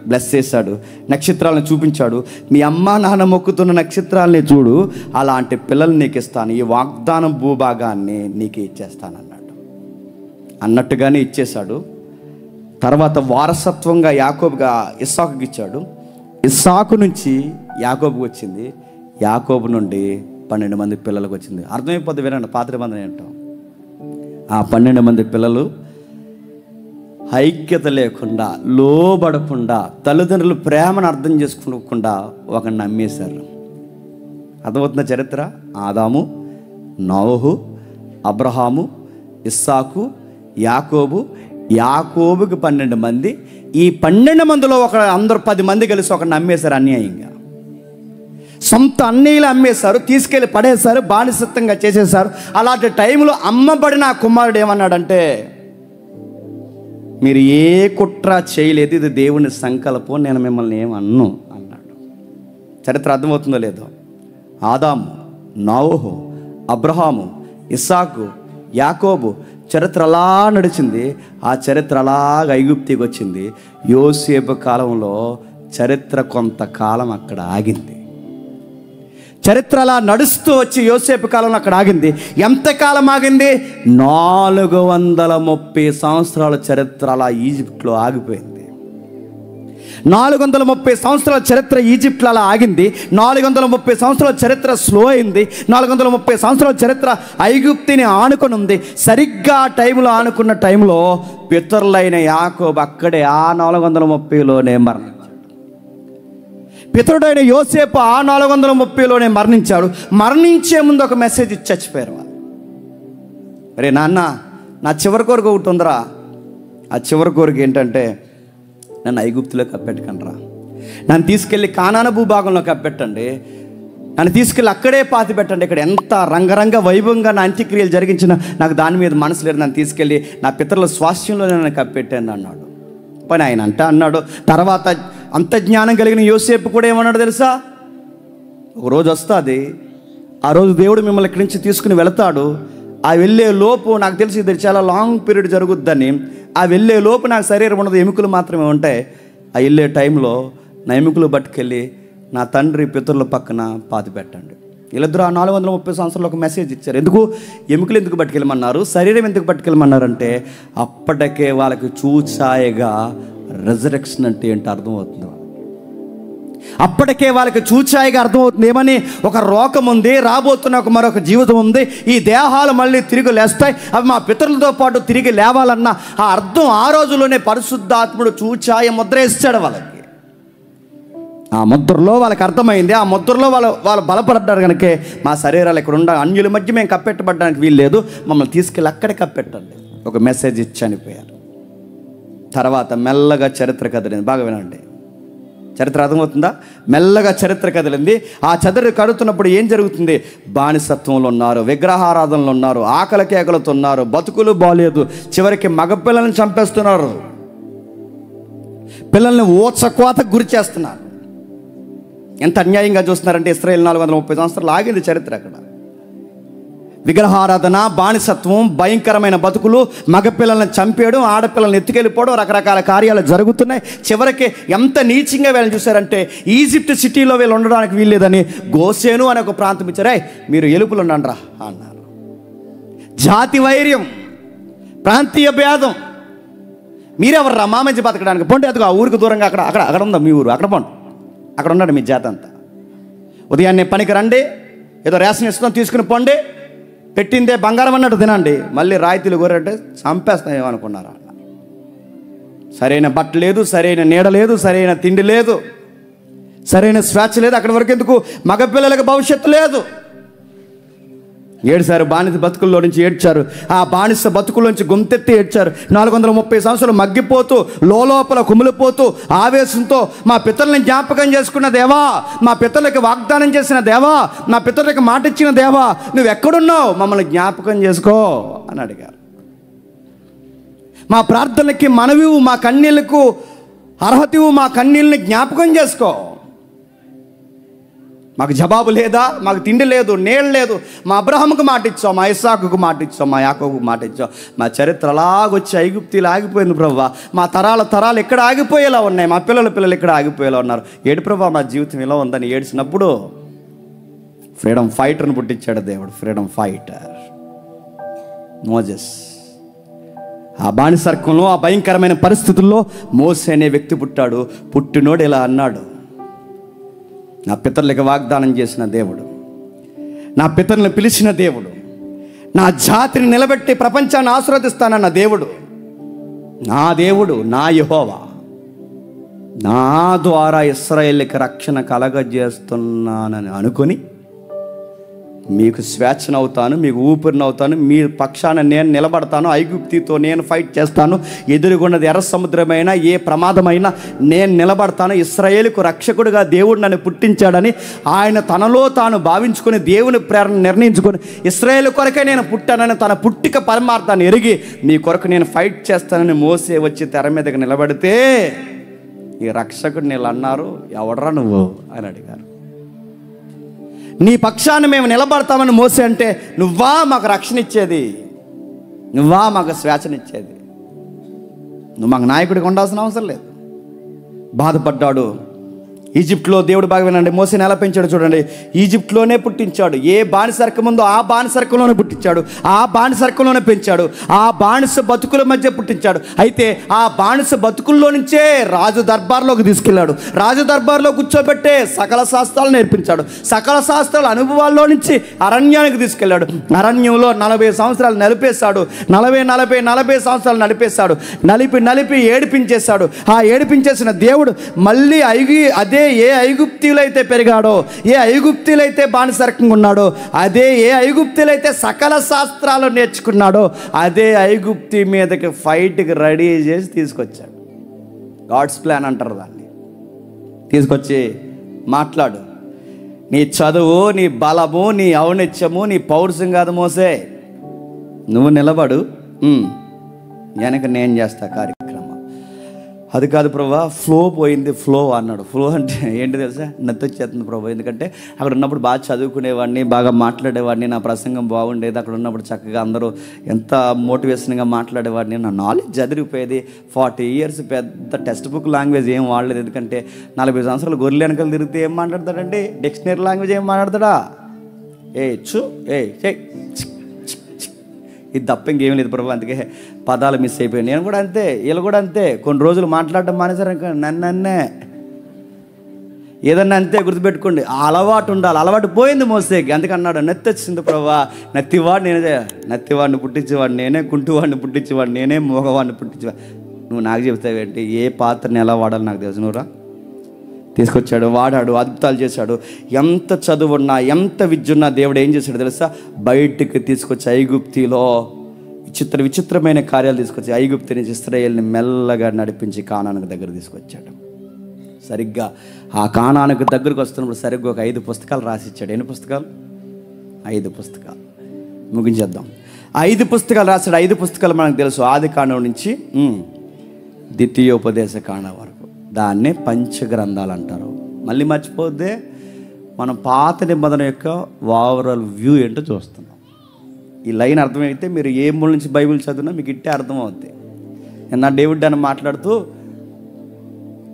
బ్లెస్ చేశాడు, నక్షత్రాలను చూపించాడు. మీ అమ్మ నాన్న మొక్కుతున్న నక్షత్రాలని చూడు, అలాంటి పిల్లలు నీకు ఇస్తాను, ఈ వాగ్దానం భూభాగాన్ని నీకు ఇచ్చేస్తానన్నాడు. అన్నట్టుగానే ఇచ్చేశాడు. తర్వాత వారసత్వంగా యాకోబుగా ఇస్సాకుకి ఇచ్చాడు. ఇస్సాకు నుంచి యాకోబుకి వచ్చింది, యాకోబు నుండి 12 మంది పిల్లలకు వచ్చింది. అర్థమైపోద్ది, వినండి పాత నిబంధన ఏంటో. ఆ 12 మంది పిల్లలు ఐక్యత లేకుండా, లోబడకుండా, తల్లిదండ్రుల ప్రేమను అర్థం చేసుకోకుండా ఒకరిని నమ్మేశారు. అర్థమవుతున్న చరిత్ర. ఆదాము, నోహు, అబ్రహాము, ఇస్సాకు, యాకోబు. యాకోబుకి 12 మంది. ఈ 12 మందిలో అందరూ 10 మంది కలిసి ఒకరిని నమ్మేశారు అన్యాయంగా. సొంత అన్నయ్యలు అమ్మేశారు, తీసుకెళ్ళి పడేశారు, బానిసత్వంగా చేసేశారు. అలాంటి టైంలో అమ్మబడిన ఆ కుమారుడు ఏమన్నాడంటే, మీరు ఏ కుట్ర చేయలేదు, ఇది దేవుని సంకల్పం, నేను మిమ్మల్ని ఏమన్ను అన్నాడు. చరిత్ర అర్థమవుతుందో లేదో. ఆదాము, నోహు, అబ్రహాము, ఇస్సాకు, యాకోబు చరిత్ర అలా నడిచింది. ఆ చరిత్ర అలాగ ఐగుప్తికి వచ్చింది. యోసేపు కాలంలో చరిత్ర కొంతకాలం అక్కడ ఆగింది. చరిత్ర అలా నడుస్తూ వచ్చి యోసేపు కాలంలో అక్కడ ఆగింది. ఎంతకాలం ఆగింది? 430 సంవత్సరాల చరిత్ర అలా ఈజిప్ట్లో ఆగిపోయింది. 430 సంవత్సరాల చరిత్ర ఈజిప్ట్లో అలా ఆగింది. 430 సంవత్సరాల చరిత్ర స్లో అయింది. 430 సంవత్సరాల చరిత్ర ఐగుప్తిని ఆనుకొని ఉంది. సరిగ్గా ఆ టైంలో ఆనుకున్న టైంలో పితరులైన యాకోబు అక్కడే ఆ 430లోనే మరణించాడు. పితరుడైన యోసేపు ఆ 430లోనే మరణించాడు. మరణించే ముందు ఒక మెసేజ్ ఇచ్చి చచ్చిపోయారు. రే నాన్న, నా చివరి కోరిక ఒకటి ఉందిరా. ఆ చివరి కోరిక ఏంటంటే, నన్ను ఐగుప్తులో కప్పెట్టకండిరా, నన్ను తీసుకెళ్ళి కానాను భూభాగంలో కప్పెట్టండి, నన్ను తీసుకెళ్ళి అక్కడే పాతి పెట్టండి. ఇక్కడ ఎంత రంగరంగ వైభవంగా నా అంత్యక్రియలు జరిగించిన నాకు దాని మీద మనసు లేదు, నన్ను తీసుకెళ్ళి నా పితరుల స్వాస్థ్యంలో నన్ను కప్పెట్టాను అన్నాడు. పని ఆయన అన్నాడు. తర్వాత అంత జ్ఞానం కలిగిన యోసేపు కూడా ఏమన్నాడు తెలుసా? ఒకరోజు వస్తుంది, ఆ రోజు దేవుడు మిమ్మల్ని ఇక్కడి నుంచి తీసుకుని వెళతాడు. ఆ వెళ్ళే లోపు నాకు తెలిసి ఇది చాలా లాంగ్ పీరియడ్ జరుగుద్దని, ఆ వెళ్ళే లోపు నాకు శరీరం ఉండదు, ఎముకలు మాత్రమే ఉంటాయి. ఆ వెళ్ళే టైంలో నా ఎముకలు పట్టుకెళ్ళి నా తండ్రి పితరుల పక్కన పాతి పెట్టండి. వీళ్ళిద్దరూ ఆ 430 సంవత్సరాలు ఒక మెసేజ్ ఇచ్చారు. ఎందుకు ఎముకలు ఎందుకు పట్టుకెళ్ళమన్నారు, శరీరం ఎందుకు పట్టుకెళ్ళమన్నారంటే అప్పటికే వాళ్ళకి చూచాయగా రెజరెక్షన్ అంటే ఏంటో అర్థమవుతుంది. అప్పటికే వాళ్ళకి చూచాయిగా అర్థమవుతుంది ఏమని, ఒక రోకం ఉంది, రాబోతున్న మరొక జీవితం ఉంది, ఈ దేహాలు మళ్ళీ తిరిగి లేస్తాయి, అవి మా పితరులతో పాటు తిరిగి లేవాలన్న ఆ అర్థం ఆ రోజులోనే పరిశుద్ధాత్ముడు చూచాయ ముద్ర ఇస్తాడు వాళ్ళకి. ఆ ముద్రలో వాళ్ళకి అర్థమైంది, ఆ ముద్రలో వాళ్ళు బలపడ్డారు. కనుకే మా శరీరాలు ఇక్కడ ఉండ అన్యుల మధ్య మేము కప్పెట్టబడడానికి వీలు లేదు, మమ్మల్ని తీసుకెళ్ళి అక్కడే కప్పెట్టండి ఒక మెసేజ్ ఇచ్చి చనిపోయారు. తర్వాత మెల్లగా చరిత్ర కదిలింది. బాగా వినండి, చరిత్ర అర్థమవుతుందా? మెల్లగా చరిత్ర కదిలింది. ఆ చరిత్ర కడుతున్నప్పుడు ఏం జరుగుతుంది? బానిసత్వంలో ఉన్నారు, విగ్రహారాధనలు ఉన్నారు, ఆకలి కేకలతో ఉన్నారు, బతుకులు బాలేదు, చివరికి మగపిల్లల్ని చంపేస్తున్నారు, పిల్లల్ని ఊచకోతకు గురి చేస్తున్నారు. ఎంత అన్యాయంగా చూస్తున్నారంటే ఇశ్రాయేలు 430 సంవత్సరాలు ఆగింది చరిత్ర. అక్కడ విగ్రహారాధన, బానిసత్వం, భయంకరమైన బతుకులు, మగపిల్లల్ని చంపేయడం, ఆడపిల్లల్ని ఎత్తుకెళ్ళిపోవడం, రకరకాల కార్యాలు జరుగుతున్నాయి. చివరికి ఎంత నీచంగా వీళ్ళని చూశారంటే ఈజిప్ట్ సిటీలో వీళ్ళు ఉండడానికి వీల్లేదని గోసేను అనే ఒక ప్రాంతం ఇచ్చారే, మీరు ఎలుపులు ఉండండి రా అన్నారు. జాతి వైర్యం, ప్రాంతీయ భేదం, మీరెవరు రా మా మంచి బతకడానికి, పోండి అదిగో ఆ ఊరికి దూరంగా అక్కడ అక్కడ అక్కడ ఉందా మీ ఊరు, అక్కడ పోండి, అక్కడ ఉండండి మీ జాతి అంతా, ఉదయాన్నే పనికి రండి, ఏదో రేషన్ ఇస్తాం తీసుకుని పోండి, పెట్టిందే బంగారం అన్నట్టు తినండి, మళ్ళీ రాయితీలు గొర్రెంటే చంపేస్తాం అనుకున్నారా? సరైన బట్ట లేదు, సరైన నీడ లేదు, సరైన తిండి లేదు, సరైన స్వేచ్ఛ లేదు. అక్కడి వరకు ఎందుకు, మగపిల్లలకు భవిష్యత్తు లేదు. ఏడ్చారు, బానిస బతుకుల్లో నుంచి ఏడ్చారు, ఆ బానిస బతుకుల్లోంచి గొంతెత్తి ఏడ్చారు. 430 సంవత్సరాలు మగ్గిపోతూ, లోపల కుమిలిపోతూ, ఆవేశంతో మా పితరులను జ్ఞాపకం చేసుకున్న దేవా, మా పితరులకు వాగ్దానం చేసిన దేవా, మా పితరులకు మాట ఇచ్చిన దేవా, నువ్వు ఎక్కడున్నావు, మమ్మల్ని జ్ఞాపకం చేసుకో అని అడిగారు. మా ప్రార్థనలకి మనవివు, మా కన్నీళ్లకు అర్హతవు, మా కన్నీళ్ళని జ్ఞాపకం చేసుకో. మాకు జవాబు లేదా, మాకు తిండి లేదు, నీళ్ళు లేదు, మా అబ్రహాముకు మాట ఇచ్చావు, మా ఇస్సాకుకు మాట ఇచ్చావు, మా యాకోబుకు మాట ఇచ్చావు, మా చరిత్ర అలాగొచ్చి ఐగుప్తిలో ఆగిపోయింది ప్రభువా, మా తరాలు ఎక్కడ ఆగిపోయేలా ఉన్నాయి, మా పిల్లలు ఇక్కడ ఆగిపోయేలా ఉన్నారు. ఏడు ప్రభువా మా జీవితం ఇలా ఉందని ఏడ్చినప్పుడు ఫ్రీడమ్ ఫైటర్ని పుట్టించాడు దేవుడు. Freedom fighter Moses. ఆ బానిసర్కంలో, ఆ భయంకరమైన పరిస్థితుల్లో మోసే అనే వ్యక్తి పుట్టాడు. పుట్టినోడు ఇలా అన్నాడు, నా పితరులకు వాగ్దానం చేసిన దేవుడు, నా పితరులను పిలిచిన దేవుడు, నా జాతిని నిలబెట్టి ప్రపంచాన్ని ఆశీర్వదిస్తానన్న దేవుడు, నా దేవుడు, నా యెహోవా, నా ద్వారా ఇశ్రాయేలుకి రక్షణ కలగజేస్తున్నానని అనుకొని మీకు స్వేచ్ఛనవుతాను, మీకు ఊపిరినవుతాను, మీ పక్షాన నేను నిలబడతాను, ఐగుప్తితో నేను ఫైట్ చేస్తాను, ఎదురుగున్నది ఎర్ర సముద్రమైనా ఏ ప్రమాదమైనా నేను నిలబడతాను, ఇశ్రాయేలుకు రక్షకుడిగా దేవుడు నన్ను పుట్టించాడని ఆయన తనలో తాను భావించుకొని, దేవుని ప్రేరణ నిర్ణయించుకొని, ఇశ్రాయేలు కొరకే నేను పుట్టానని తన పుట్టిక పరమార్థాన్ని ఎరిగి, మీ కొరకు నేను ఫైట్ చేస్తానని మోసే వచ్చి తెర మీదకి నిలబడితే ఈ రక్షకుడు నీళ్ళు అన్నారు, ఎవడరా నువ్వు అని అడిగారు. నీ పక్షాన్ని మేము నిలబడతామని మోసే అంటే, నువ్వా మాకు రక్షణ ఇచ్చేది, నువ్వా మాకు స్వేచ్ఛనిచ్చేది, నువ్వు మాకు నాయకుడిగా ఉండాల్సిన అవసరం లేదు. బాధపడ్డాడు. ఈజిప్ట్లో దేవుడు బాగా వినండి, మోసేని ఎలా పెంచాడు చూడండి. ఈజిప్ట్లోనే పుట్టించాడు, ఏ బానిసర్కం ఉందో ఆ బానిసర్కంలోనే పుట్టించాడు, ఆ బానిసర్కంలోనే పెంచాడు, ఆ బానిస బతుకుల మధ్య పుట్టించాడు. అయితే ఆ బానిస బతుకుల్లో నుంచే రాజు దర్బార్లోకి తీసుకెళ్ళాడు, రాజు దర్బార్లో కూర్చోబెట్టే సకల శాస్త్రాలు నేర్పించాడు, సకల శాస్త్రాల అనుభవాల్లో నుంచి అరణ్యానికి తీసుకెళ్ళాడు. అరణ్యంలో 40 సంవత్సరాలు నలిపేశాడు, 40 సంవత్సరాలు నడిపేశాడు, నలిపి ఏడిపించేశాడు. ఆ ఏడిపించేసిన దేవుడు మళ్ళీ అదే ఏ ఐగుప్తీలైతే పెరిగాడో, ఏ ఐగుప్తీలైతే బానిసరకంగా ఉన్నాడో, అదే ఏ ఐగుప్తీలైతే సకల శాస్త్రాలు నేర్చుకున్నాడో, అదే ఐగుప్తి మీదకి ఫైట్కి రెడీ చేసి తీసుకొచ్చాడు. గాడ్స్ ప్లాన్ అంటారు దాన్ని. తీసుకొచ్చి మాట్లాడు, నీ చదువు, నీ బలము, నీ ఔన్నత్యము, నీ పౌరుషం కాదు మోసే, నువ్వు నిలబడు, వెనక నేను చేస్తా కార్యక్రమం. అది కాదు ప్రభా, ఫ్లో పోయింది. ఫ్లో అన్నాడు. ఫ్లో అంటే ఏంటి తెలుసా? నత్తి వచ్చేస్తుంది ప్రభా. ఎందుకంటే అక్కడ ఉన్నప్పుడు బాగా చదువుకునేవాడిని, బాగా మాట్లాడేవాడిని, నా ప్రసంగం బాగుండేది. అక్కడ ఉన్నప్పుడు చక్కగా అందరూ ఎంత మోటివేషన్గా మాట్లాడేవాడిని. నా నాలెడ్జ్ చదివిపోయేది. 40 years పెద్ద టెక్స్ట్ బుక్ లాంగ్వేజ్ ఏం వాడలేదు. ఎందుకంటే 40 సంవత్సరాలు గొర్రెలు వెనకాల తిరిగితే ఏం మాట్లాడతాడండి? డిక్షనరీ లాంగ్వేజ్ ఏం మాట్లాడతాడా? ఇది తప్ప ఇంకేం లేదు ప్రభు. అందుకే పదాలు మిస్ అయిపోయాయి. నేను కూడా అంతే, వీళ్ళు కూడా అంతే. కొన్ని రోజులు మాట్లాడటం మానేసారు. నన్నే ఏదన్నా అంతే. గుర్తుపెట్టుకోండి, ఆ అలవాటు ఉండాలి. అలవాటు పోయింది మోసేకి. అందుకన్నాడు నత్తి వచ్చింది ప్రభా. నత్తివాడు నేనే, నత్తివాడిని పుట్టించేవాడు నేనే, కుంటివాడిని పుట్టించేవాడు నేనే, మోగవాడిని పుట్టించేవాడు. నువ్వు నాకు చెప్తావేంటి? ఏ పాత్రని ఎలా వాడాలి నాకు తెలుసు. నువ్వురా తీసుకొచ్చాడు, వాడాడు, అద్భుతాలు చేశాడు. ఎంత చదువున్నా, ఎంత విద్య ఉన్నా దేవుడు ఏం చేశాడు తెలుసా? బయటికి తీసుకొచ్చి ఐగుప్తిలో విచిత్రమైన కార్యాలు తీసుకొచ్చి ఐగుప్తు నుంచి ఇశ్రాయేలుని మెల్లగా నడిపించి కానానుకు దగ్గర తీసుకొచ్చాడు. సరిగ్గా ఆ కానానుకు దగ్గరకు వస్తున్నప్పుడు సరిగ్గా ఒక 5 పుస్తకాలు రాసిచ్చాడు. ఎన్ని పుస్తకాలు? 5 పుస్తకాలు. ముగించేద్దాం. 5 పుస్తకాలు రాశాడు. 5 పుస్తకాలు మనకు తెలుసు. ఆది కాండం నుంచి ద్వితీయోపదేశ కాండం వరకు. దాన్నే పంచగ్రంథాలు అంటారు. మళ్ళీ మర్చిపోతే మనం పాత నిబంధన యొక్క ఓవరాల్ వ్యూ ఏంటో చూస్తున్నాం. ఈ లైన్ అర్థమైతే మీరు ఏ మూల నుంచి బైబిల్ చదివినా మీకు ఇట్టే అర్థమవుద్ది. నా డేవిడ్ అని మాట్లాడుతూ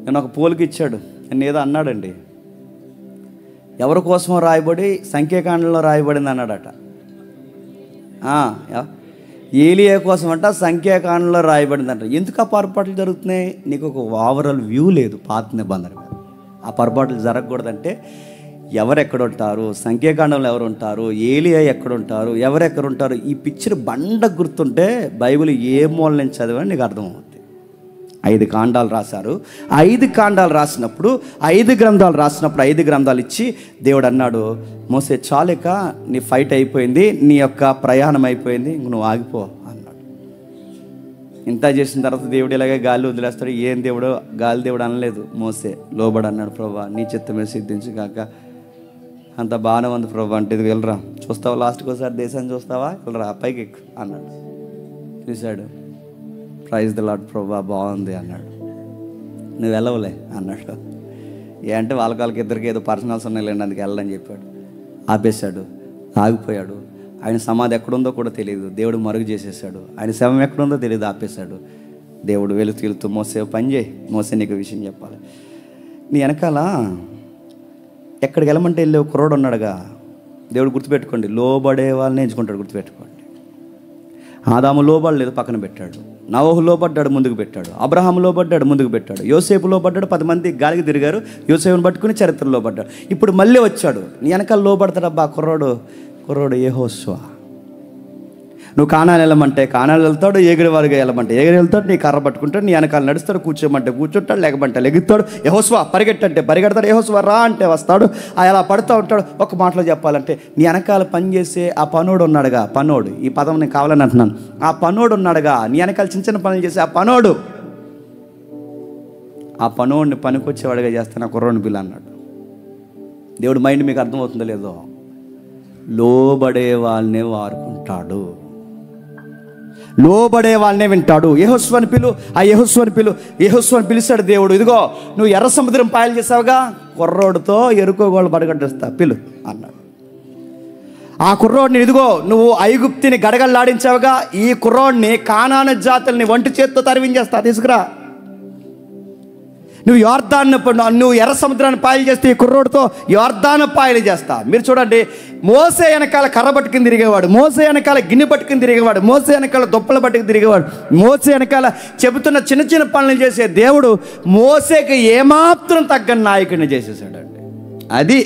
నేను ఒక పోలిక ఇచ్చాడు. నేను ఏదో అన్నాడండి, ఎవరి కోసమో రాయబడి సంఖ్యాకాండంలో రాయబడింది అన్నాడట. ఏలియా కోసం అంట సంఖ్యాకాండంలో రాయబడిందంట. ఎందుకు ఆ పొరపాట్లు జరుగుతున్నాయి? నీకు ఒక ఓవరాల్ వ్యూ లేదు పాత నిబంధన మీద. ఆ పొరపాట్లు జరగకూడదంటే ఎవరెక్కడుంటారు, సంఖ్యాకాండంలో ఎవరు ఉంటారు, ఏలియా ఎక్కడుంటారు, ఎవరెక్కడుంటారు, ఈ పిక్చర్ బండ గుర్తుంటే బైబిల్ ఏ మూల నుంచి చదివని నీకు అర్థమవుతుంది. 5 కాండాలు రాశారు. 5 కాండాలు రాసినప్పుడు 5 గ్రంథాలు రాసినప్పుడు 5 గ్రంథాలు ఇచ్చి దేవుడు అన్నాడు, మోసే చాలిక నీ ఫైట్ అయిపోయింది, నీ యొక్క ప్రయాణం అయిపోయింది, ఇంక నువ్వు ఆగిపో అన్నాడు. ఇంత చేసిన తర్వాత దేవుడు ఇలాగే గాలి వదిలేస్తాడు. ఏం దేవుడు? గాలి దేవుడు అనలేదు. మోసే లోబడి అన్నాడు, ప్రభా నీ చిత్తమే సిద్ధించు కాక. అంత బాగానే ఉంది ప్రభా. అంటే ఇది వెళ్ళరా, చూస్తావా, లాస్ట్కి ఒకసారి దేశాన్ని చూస్తావా, వెళ్ళరా పైకి ఎక్కు అన్నాడు. చూశాడు, ప్రైజ్ ద లార్డ్ ప్రభా బాగుంది అన్నాడు. నువ్వు వెళ్ళవులే అన్నాడు. అంటే వాళ్ళకి ఇద్దరికి ఏదో పర్సనల్స్ ఉన్నాయిలేండి, అందుకు వెళ్ళని చెప్పాడు. ఆపేశాడు, ఆగిపోయాడు. ఆయన సమాధి ఎక్కడుందో కూడా తెలియదు. దేవుడు మరుగు చేసేసాడు. ఆయన శవం ఎక్కడుందో తెలియదు, ఆపేశాడు. దేవుడు వెళుతూ మోసే పని చేయి, మోసే నీకు విషయం చెప్పాలి. నీ వెనకాల ఎక్కడికి వెళ్ళమంటే వెళ్ళే కుర్రోడు ఉన్నాడుగా. దేవుడు గుర్తుపెట్టుకోండి, లోబడే వాళ్ళని ఎంచుకుంటాడు. గుర్తుపెట్టుకోండి, ఆదాము లోబడలేదు, పక్కన పెట్టాడు. నోవహు లోబడ్డాడు, ముందుకు పెట్టాడు. అబ్రహాము లోబడ్డాడు, ముందుకు పెట్టాడు. యోసేపు లోబడ్డాడు, 10 మంది గాలికి తిరిగారు, యోసేపుని పట్టుకుని చరిత్రలో లోబడ్డాడు. ఇప్పుడు మళ్ళీ వచ్చాడు. నీ వెనకాల లోబడతాడబ్బా కుర్రోడు యెహోషువ. నువ్వు కానాలు వెళ్ళమంటే కానాలు వెళ్తాడు, ఎగిరి వారిగా వెళ్ళమంటే ఎగిరి వెళ్తాడు, నీ కర్ర పట్టుకుంటాడు, నీ వెనకాల నడుస్తాడు, కూర్చోమంటే కూర్చుంటాడు, లేకపోతే లెగుతాడు. యెహోషువ పరిగెట్టంటే పరిగెడతాడు, యెహోషువ రా అంటే వస్తాడు. అలా పడుతూ ఉంటాడు. ఒక మాటలో చెప్పాలంటే నీ వెనకాల పనిచేసే ఆ పనోడు ఉన్నాడుగా, పనోడు, ఈ పదం నేను కావాలని అంటున్నాను. ఆ పనోడు ఉన్నాడుగా, నీ వెనకాల చిన్న పనులు చేసే ఆ పనోడిని పనికొచ్చేవాడిగా చేస్తాను, ఆ కుర్రోడిని పిల్ల అన్నాడు. దేవుడు మైండ్ మీకు అర్థమవుతుందో లేదో? లోబడే వాళ్ళనే వారుకుంటాడు, లోబడే వాళ్ళనే వింటాడు. యెహోషువని పిలు, ఆ యెహోషువని పిలిచాడు దేవుడు. ఇదిగో నువ్వు ఎర్ర సముద్రం పాయలు చేసావుగా, కుర్రోడితో ఎరుకోగోళ్ళు పడగొట్టేస్తా పిలు అన్నాడు. ఆ కుర్రోడిని ఇదిగో నువ్వు ఐగుప్తిని గడగల్లాడించావుగా, ఈ కుర్రోడిని కానాను జాతుల్ని ఒంటి చేత్తో తరివించేస్తా, తీసుకురా. నువ్వు ఎర్ర సముద్రాన్ని పాయలు చేస్తే ఈ కుర్రోడితో యోర్దాను పాయలు చేస్తా. మీరు చూడండి, మోసే వెనకాల కర్ర పట్టుకుని తిరిగేవాడు, మోసే వెనకాల గిన్నె పట్టుకుని తిరిగేవాడు, మోసే వెనకాల దుప్పలు పట్టుకుని తిరిగేవాడు, మోసే వెనకాల చెబుతున్న చిన్న పనులు చేసే దేవుడు మోసేకి ఏమాత్రం తగ్గని నాయకుడిని చేసేసాడండి. అది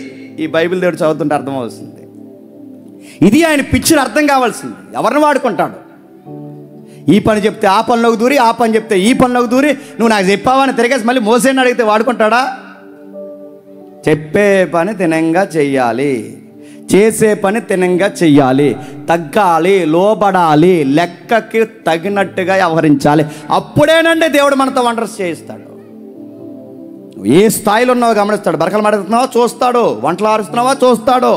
ఈ బైబిల్ దేవుడు చదువుతుంటే అర్థమవుతుంది. ఇది ఆయన పిక్చర్ అర్థం కావాల్సింది. ఎవరిని వాడుకుంటాడు? ఈ పని చెప్తే ఆ పనిలోకి దూరి, ఆ పని చెప్తే ఈ పనిలోకి దూరి, నువ్వు నాకు చెప్పావని తిరిగేసి మళ్ళీ మోసేని అడిగితే వాడుకుంటాడా? చెప్పే పని తినంగా చెయ్యాలి, చేసే పని తినంగా చెయ్యాలి, తగ్గాలి, లోబడాలి, లెక్కకి తగినట్టుగా వ్యవహరించాలి. అప్పుడేనండి దేవుడు మనతో వండర్స్ చేయిస్తాడు. ఏ స్థాయిలో ఉన్నావో గమనిస్తాడు. బరకలు మాడుతున్నావా చూస్తాడు, వంటలు ఆరుస్తున్నావా చూస్తాడు.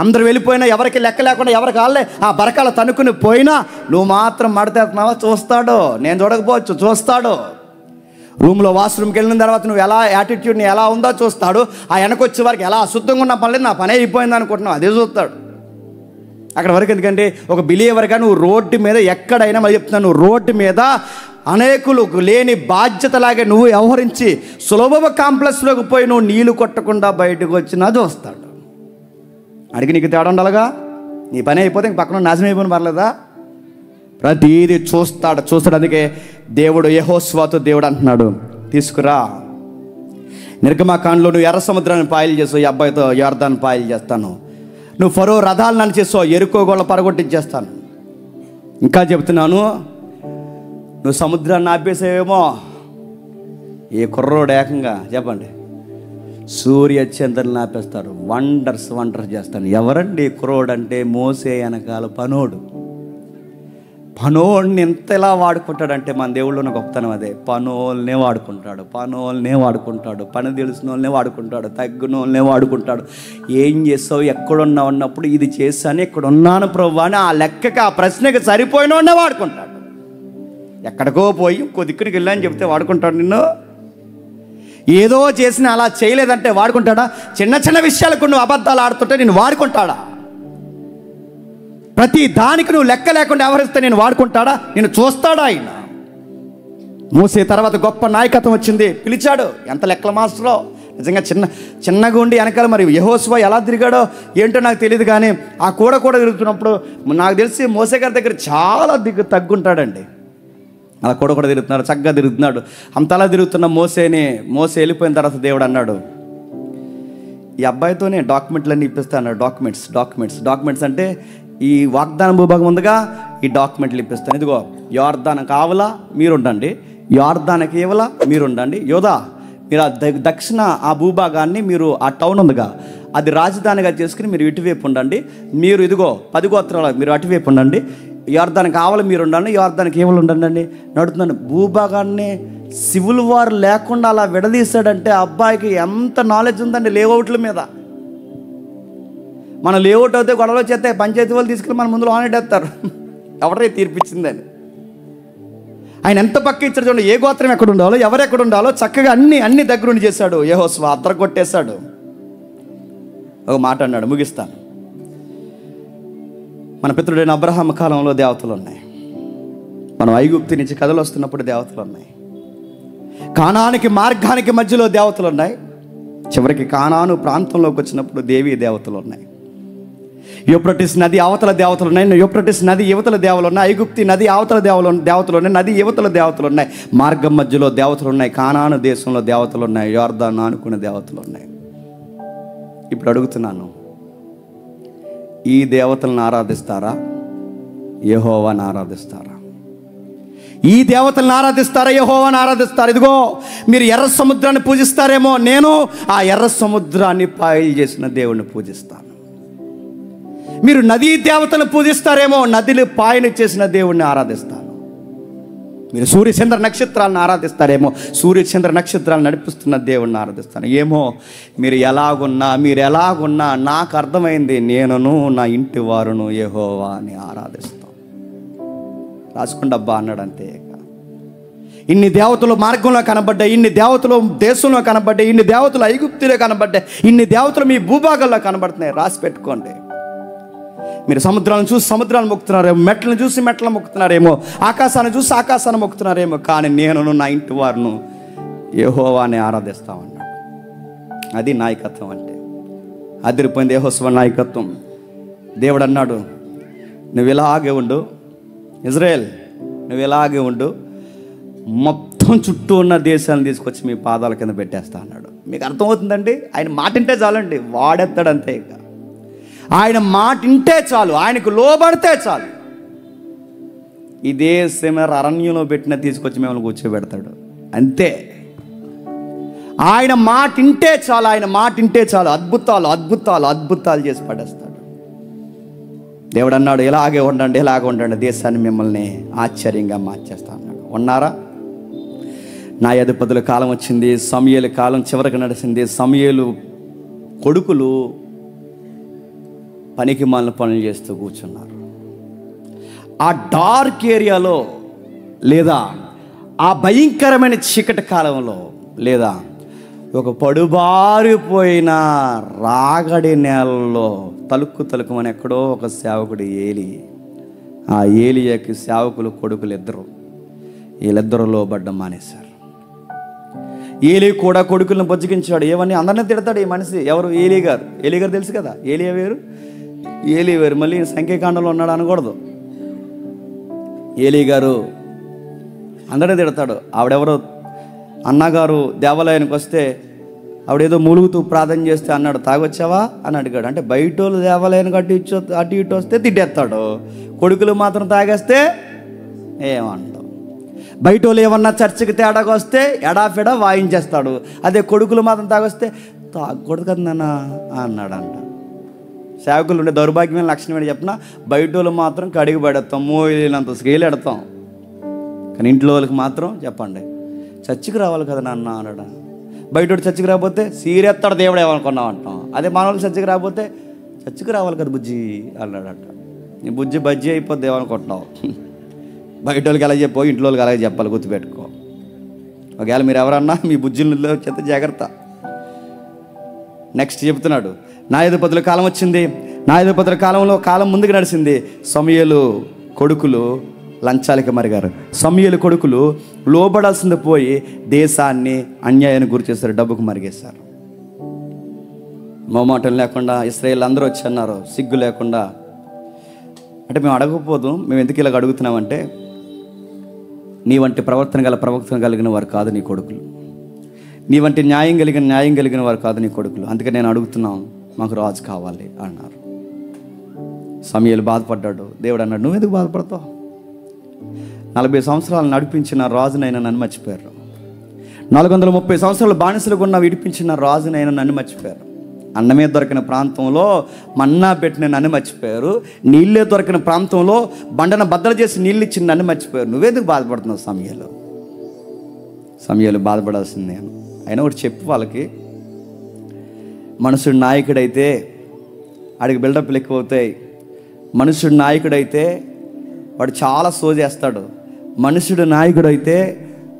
అందరు వెళ్ళిపోయినా, ఎవరికి లెక్క లేకుండా ఎవరికి వాళ్ళే ఆ బరకాల తనుకుని పోయినా నువ్వు మాత్రం మడతేస్తున్నావా చూస్తాడు. నేను చూడకపోవచ్చు, చూస్తాడు. రూమ్లో వాష్రూమ్కి వెళ్ళిన తర్వాత నువ్వు ఎలా యాటిట్యూడ్ని ఎలా ఉందో చూస్తాడు. ఆ వెనకొచ్చే వరకు ఎలా అశుద్ధంగా ఉన్న పని లేదు, నా పనే అయిపోయింది అనుకుంటున్నావు, అదే చూస్తాడు. అక్కడ వరకు ఎందుకంటే ఒక బిలీవర్గా నువ్వు రోడ్డు మీద ఎక్కడైనా మరి చెప్తున్నాను, నువ్వు రోడ్డు మీద అనేకులు లేని బాధ్యతలాగే నువ్వు వ్యవహరించి సులభ కాంప్లెక్స్లోకి పోయి నువ్వు నీళ్లు కొట్టకుండా బయటకు వచ్చినా చూస్తాడు. అడిగి నీకు తేడా ఉండాలిగా, నీ పని అయిపోతే ఇంక పక్కన నాశనం అయిపోయిన పర్లేదా? ప్రతిదీ చూస్తాడు. అందుకే దేవుడు యెహోషువతో దేవుడు అంటున్నాడు, తీసుకురా నిర్గమకాండలో నువ్వు ఎర్ర సముద్రాన్ని పాయలు చేసావు, ఈ అబ్బాయితో యొర్దాను పాయలు చేస్తాను. నువ్వు ఫరో రథాలు నన్ను చేసావు, ఎరుకో గోళ్ళ పరగొట్టించేస్తాను. ఇంకా చెప్తున్నాను, నువ్వు సముద్రాన్ని ఆపేసావేమో. ఏ కుర్రోడు ఏకంగా చెప్పండి సూర్య చంద్రులను ఆపేస్తారు, వండర్స్ చేస్తాను. ఎవరండి కుర్రోడు అంటే? మోసే వెనకాల పనోడు. పనోడిని ఎంతలా వాడుకుంటాడంటే మన దేవుళ్ళలో గొప్పతనం అదే. పనోల్నే వాడుకుంటాడు, పని తెలిసిన వాళ్ళనే వాడుకుంటాడు, తగ్గిన వాళ్ళనే వాడుకుంటాడు. ఏం చేస్తావు, ఎక్కడున్నావు అన్నప్పుడు ఇది చేస్తాను, ఇక్కడ ఉన్నాను ప్రభు అని ఆ లెక్కకి ఆ ప్రశ్నకి సరిపోయిన వాడినే వాడుకుంటాడు. ఎక్కడికో పోయి ఇంకో దిక్కుడికి వెళ్ళని చెప్తే వాడుకుంటాడు నిన్ను. ఏదో చేసిన అలా చేయలేదంటే వాడుకుంటాడా? చిన్న చిన్న విషయాలకు నువ్వు అబద్ధాలు ఆడుతుంటే నేను వాడుకుంటాడా? ప్రతి దానికి నువ్వు లెక్క లేకుండా వ్యవహరిస్తే నేను వాడుకుంటాడా? నేను చూస్తాడా? ఆయన మోసే తర్వాత గొప్ప నాయకత్వం వచ్చింది, పిలిచాడు. ఎంత లెక్కల మాస్టరో నిజంగా. చిన్నగా ఉండి వెనకాల మరి యెహోషువ ఎలా తిరిగాడో ఏంటో నాకు తెలియదు, కానీ ఆ కూడా తిరుగుతున్నప్పుడు నాకు తెలిసి మోసే గారి దగ్గర చాలా తగ్గుంటాడండి. అలా కూడా తిరుగుతున్నాడు, చక్కగా తిరుగుతున్నాడు. అంతలా తిరుగుతున్న మోసే వెళ్ళిపోయిన తర్వాత దేవుడు అన్నాడు, ఈ అబ్బాయితోనే డాక్యుమెంట్లన్నీ ఇప్పిస్తాను. డాక్యుమెంట్స్ అంటే ఈ వాగ్దాన భూభాగం ఉందిగా, ఈ డాక్యుమెంట్లు ఇప్పిస్తాను. ఇదిగో యొర్దాను కావలా మీరుండండి, యొర్దానికి ఇవ్వలా మీరుండండి. యోధా మీరు ఆ దక్షిణ ఆ భూభాగాన్ని మీరు ఆ టౌన్ ఉందిగా అది రాజధానిగా చేసుకుని మీరు ఇటువైపు ఉండండి. మీరు ఇదిగో 10 గోత్రాలు మీరు అటువైపు ఉండండి. యొర్దానికి ఆవల మీరు ఉండండి, యొర్దానికి ఏవలు ఉండండి. నడుతున్నాను. భూభాగాన్ని సివిల్ వార్ లేకుండా అలా విడదీశాడంటే అబ్బాయికి ఎంత నాలెడ్జ్ ఉందండి లేఅవుట్ల మీద. మన లేఅవుట్ అయితే గొడవలు చేస్తే పంచాయతీ వాళ్ళు తీసుకెళ్ళి మన ముందు ఆనెట్ వేస్తారు, ఎవరే తీర్పిచ్చిందని. ఆయన ఎంత పక్క ఇచ్చాడు చూడండి. ఏ గోత్రం ఎక్కడ ఉండాలో, ఎవరెక్కడ ఉండాలో చక్కగా అన్ని దగ్గరుండి చేశాడు. యెహోషువ అద్దర కొట్టేశాడు. ఒక మాట అన్నాడు, ముగిస్తాను. మన పితృడైన అబ్రహాము కాలంలో దేవతలు ఉన్నాయి, మనం ఐగుప్తు నుంచి కథలు వస్తున్నప్పుడు దేవతలు ఉన్నాయి, కానానికి మార్గానికి మధ్యలో దేవతలు ఉన్నాయి, చివరికి కానాను ప్రాంతంలోకి వచ్చినప్పుడు దేవీ దేవతలు ఉన్నాయి. యూఫ్రటీస్ నది అవతల దేవతలు ఉన్నాయి, యూఫ్రటీస్ నది యువతల దేవతలు ఉన్నాయి, ఐగుప్తి నది అవతల దేవతలు ఉన్నాయి, నది యువతల దేవతలు ఉన్నాయి, మార్గం మధ్యలో దేవతలు ఉన్నాయి, కానాను దేశంలో దేవతలు ఉన్నాయి, యొర్దాను ఆనుకునే దేవతలు ఉన్నాయి. ఇప్పుడు అడుగుతున్నాను, ఈ దేవతలను ఆరాధిస్తారా, యెహోవాను ఆరాధిస్తారా? ఈ దేవతలను ఆరాధిస్తారా, యెహోవాను ఆరాధిస్తారా? ఇదిగో మీరు ఎర్ర సముద్రాన్ని పూజిస్తారేమో, నేను ఆ ఎర్ర సముద్రాన్ని పాయలు చేసిన దేవుణ్ణి పూజిస్తాను. మీరు నదీ దేవతలను పూజిస్తారేమో, నదిని పాయలు చేసిన దేవుణ్ణి ఆరాధిస్తాను. మీరు సూర్యచంద్ర నక్షత్రాలను ఆరాధిస్తారేమో, సూర్యచంద్ర నక్షత్రాలను నడిపిస్తున్న దేవుణ్ణి ఆరాధిస్తాను. ఏమో మీరు ఎలాగున్నా నాకు అర్థమైంది, నేనును నా ఇంటి వారును యెహోవాని ఆరాధిస్తాం. రాసుకోండి అబ్బా అన్నాడు. అంతే. ఇన్ని దేవతలు మార్గంలో కనబడ్డాయి, ఇన్ని దేవతలు దేశంలో కనబడ్డాయి, ఇన్ని దేవతలు ఐగుప్తులో కనబడ్డాయి, ఇన్ని దేవతలు మీ భూభాగంలో కనబడుతున్నాయి. రాసి పెట్టుకోండి. మీరు సముద్రాలను చూసి సముద్రాన్ని మొక్కుతున్నారేమో, మెట్లను చూసి మెట్లను మొక్కుతున్నారేమో, ఆకాశాన్ని చూసి ఆకాశాన్ని మొక్కుతున్నారేమో, కానీ నేను నా ఇంటి వారును యెహోవాని ఆరాధిస్తామన్నాడు. అది నాయకత్వం అంటే. అదిరిపోయింది యెహోషువ నాయకత్వం. దేవుడు అన్నాడు, నువ్వు ఇలాగే ఉండు ఇజ్రాయేల్, నువ్వు ఇలాగే ఉండు, మొత్తం చుట్టూ ఉన్న దేశాలను తీసుకొచ్చి మీ పాదాల కింద పెట్టేస్తా అన్నాడు. మీకు అర్థమవుతుందండి? ఆయన మాట వింటే చాలండి, వాడెత్తాడు అంతే. ఇక ఆయన మాట వింటే చాలు, ఆయనకు లోబడితే చాలు. ఇదే సెమర్ అరణ్యంలో పెట్టిన తీసుకొచ్చి మిమ్మల్ని కూర్చోబెడతాడు అంతే. ఆయన మాట వింటే చాలు, ఆయన మాట వింటే చాలు. అద్భుతాలు చేసి పడేస్తాడు. దేవుడు అన్నాడు, ఇలాగే ఉండండి, దేశాన్ని మిమ్మల్ని ఆశ్చర్యంగా మార్చేస్తా అన్నాడు. ఉన్నారా? నా అధిపతుల కాలం వచ్చింది, సమూయేలు కాలం చివరికి నడిచింది. సమూయేలు కొడుకులు పనికి మాలిన పనులు చేస్తూ కూర్చున్నారు. ఆ డార్క్ ఏరియాలో లేదా ఆ భయంకరమైన చీకటి కాలంలో లేదా ఒక పడుబారిపోయిన రాగడి నేలలో తలుక్కుమని ఎక్కడో ఒక సేవకుడు ఏలి, ఆ ఏలియాకి సేవకులు కొడుకులు ఇద్దరు, వీళ్ళిద్దరూ లోబడ్డం మానేశారు. ఏలి కూడా కొడుకులను బుజ్జగించాడు. ఏమని అందరినీ తిడతాడు ఈ మనిషి. ఎవరు? ఏలి గారు తెలుసు కదా. ఏలియా వేరు, ఏలి వేరు. మళ్ళీ సంఖ్యాకాండంలో ఉన్నాడు అనకూడదు. ఏలి గారు అందరినీ తిడతాడు. ఆవిడెవరో అన్నగారు దేవాలయానికి వస్తే ఆవిడేదో మూలుగుతూ ప్రార్థన చేస్తే అన్నాడు, తాగొచ్చావా అని అడిగాడు. అంటే బయట వాళ్ళు దేవాలయానికి అటు ఇటు వస్తే తిట్టేస్తాడు, కొడుకులు మాత్రం తాగేస్తే ఏమంటావు. బయట వాళ్ళు ఏమన్నా చర్చికి తేడాగా వస్తే ఎడాఫెడా వాయించేస్తాడు. అదే కొడుకులు మాత్రం తాగొస్తే తాగకూడదు కదా నాన్న అన్నాడంట. సేవకులు ఉండే దౌర్భాగ్యమైన లక్షణం ఏంటి చెప్పిన, బయట వాళ్ళు మాత్రం కడిగి పడేస్తాం, మోయినంత స్కేల్ ఎడతాం, కానీ ఇంట్లో వాళ్ళకి మాత్రం చెప్పండి చర్చికి రావాలి కదా నాన్న అన్నాడు. బయట చర్చికి రాకపోతే సీరెత్తాడు దేవుడు ఏమనుకున్నావు అంటాం. అదే మన వాళ్ళు చర్చికి రాకపోతే చర్చికి రావాలి కదా బుజ్జి అన్నాడట. నీ బుజ్జి బజ్జి అయిపోద్ది ఏమనుకుంటున్నావు. బయట వాళ్ళకి ఎలా చెప్పో ఇంట్లో వాళ్ళకి అలాగే చెప్పాలి, గుర్తుపెట్టుకో. ఒకవేళ మీరు ఎవరన్నా మీ బుజ్జిలో చెప్తే జాగ్రత్త. నెక్స్ట్ చెప్తున్నాడు, న్యాయాధిపతుల కాలం వచ్చింది. న్యాయాధిపతుల కాలంలో కాలం ముందుకు నడిచింది. సమూయేలు కొడుకులు లంచాలకి మరిగారు. సమూయేలు కొడుకులు లోబడాల్సింది పోయి దేశాన్ని అన్యాయాన్ని గురి చేశారు, డబ్బుకు మరిగేశారు. మొమాటం లేకుండా ఇశ్రాయేల్ అందరూ వచ్చి అన్నారు సిగ్గు లేకుండా. అంటే మేము అడగకపోదు, మేము ఎందుకు ఇలాగ అడుగుతున్నామంటే నీ వంటి ప్రవర్తన కలిగిన వారు కాదు నీ కొడుకులు, నీ వంటి న్యాయం కలిగిన వారు కాదు నీ కొడుకులు, అందుకే నేను అడుగుతున్నాం, మాకు రాజు కావాలి అన్నారు. సమూయేలు బాధపడ్డాడు. దేవుడు అన్నాడు, నువ్వు ఎందుకు బాధపడతావు? 40 సంవత్సరాలు నడిపించిన రాజునైనా నన్ను మర్చిపోయారు. 430 సంవత్సరాలు బానిసలుగా ఉన్న విడిపించిన రాజునైనా నన్ను మర్చిపోయారు. అన్నమే దొరికిన ప్రాంతంలో మన్నా పెట్టిన నన్ను మర్చిపోయారు. నీళ్ళే దొరికిన ప్రాంతంలో బండను బద్దలు చేసి నీళ్ళు ఇచ్చిన నన్ను మర్చిపోయారు. నువ్వెందుకు బాధపడుతున్నావు? సమూయేలు బాధపడాల్సింది నేను. అయినా ఒకటి చెప్పు వాళ్ళకి, మనుషుడు నాయకుడైతే ఆడికి బిల్డప్లు ఎక్కువ అవుతాయి. మనుషుడు నాయకుడైతే వాడు చాలా సోజేస్తాడు. మనుషుడు నాయకుడైతే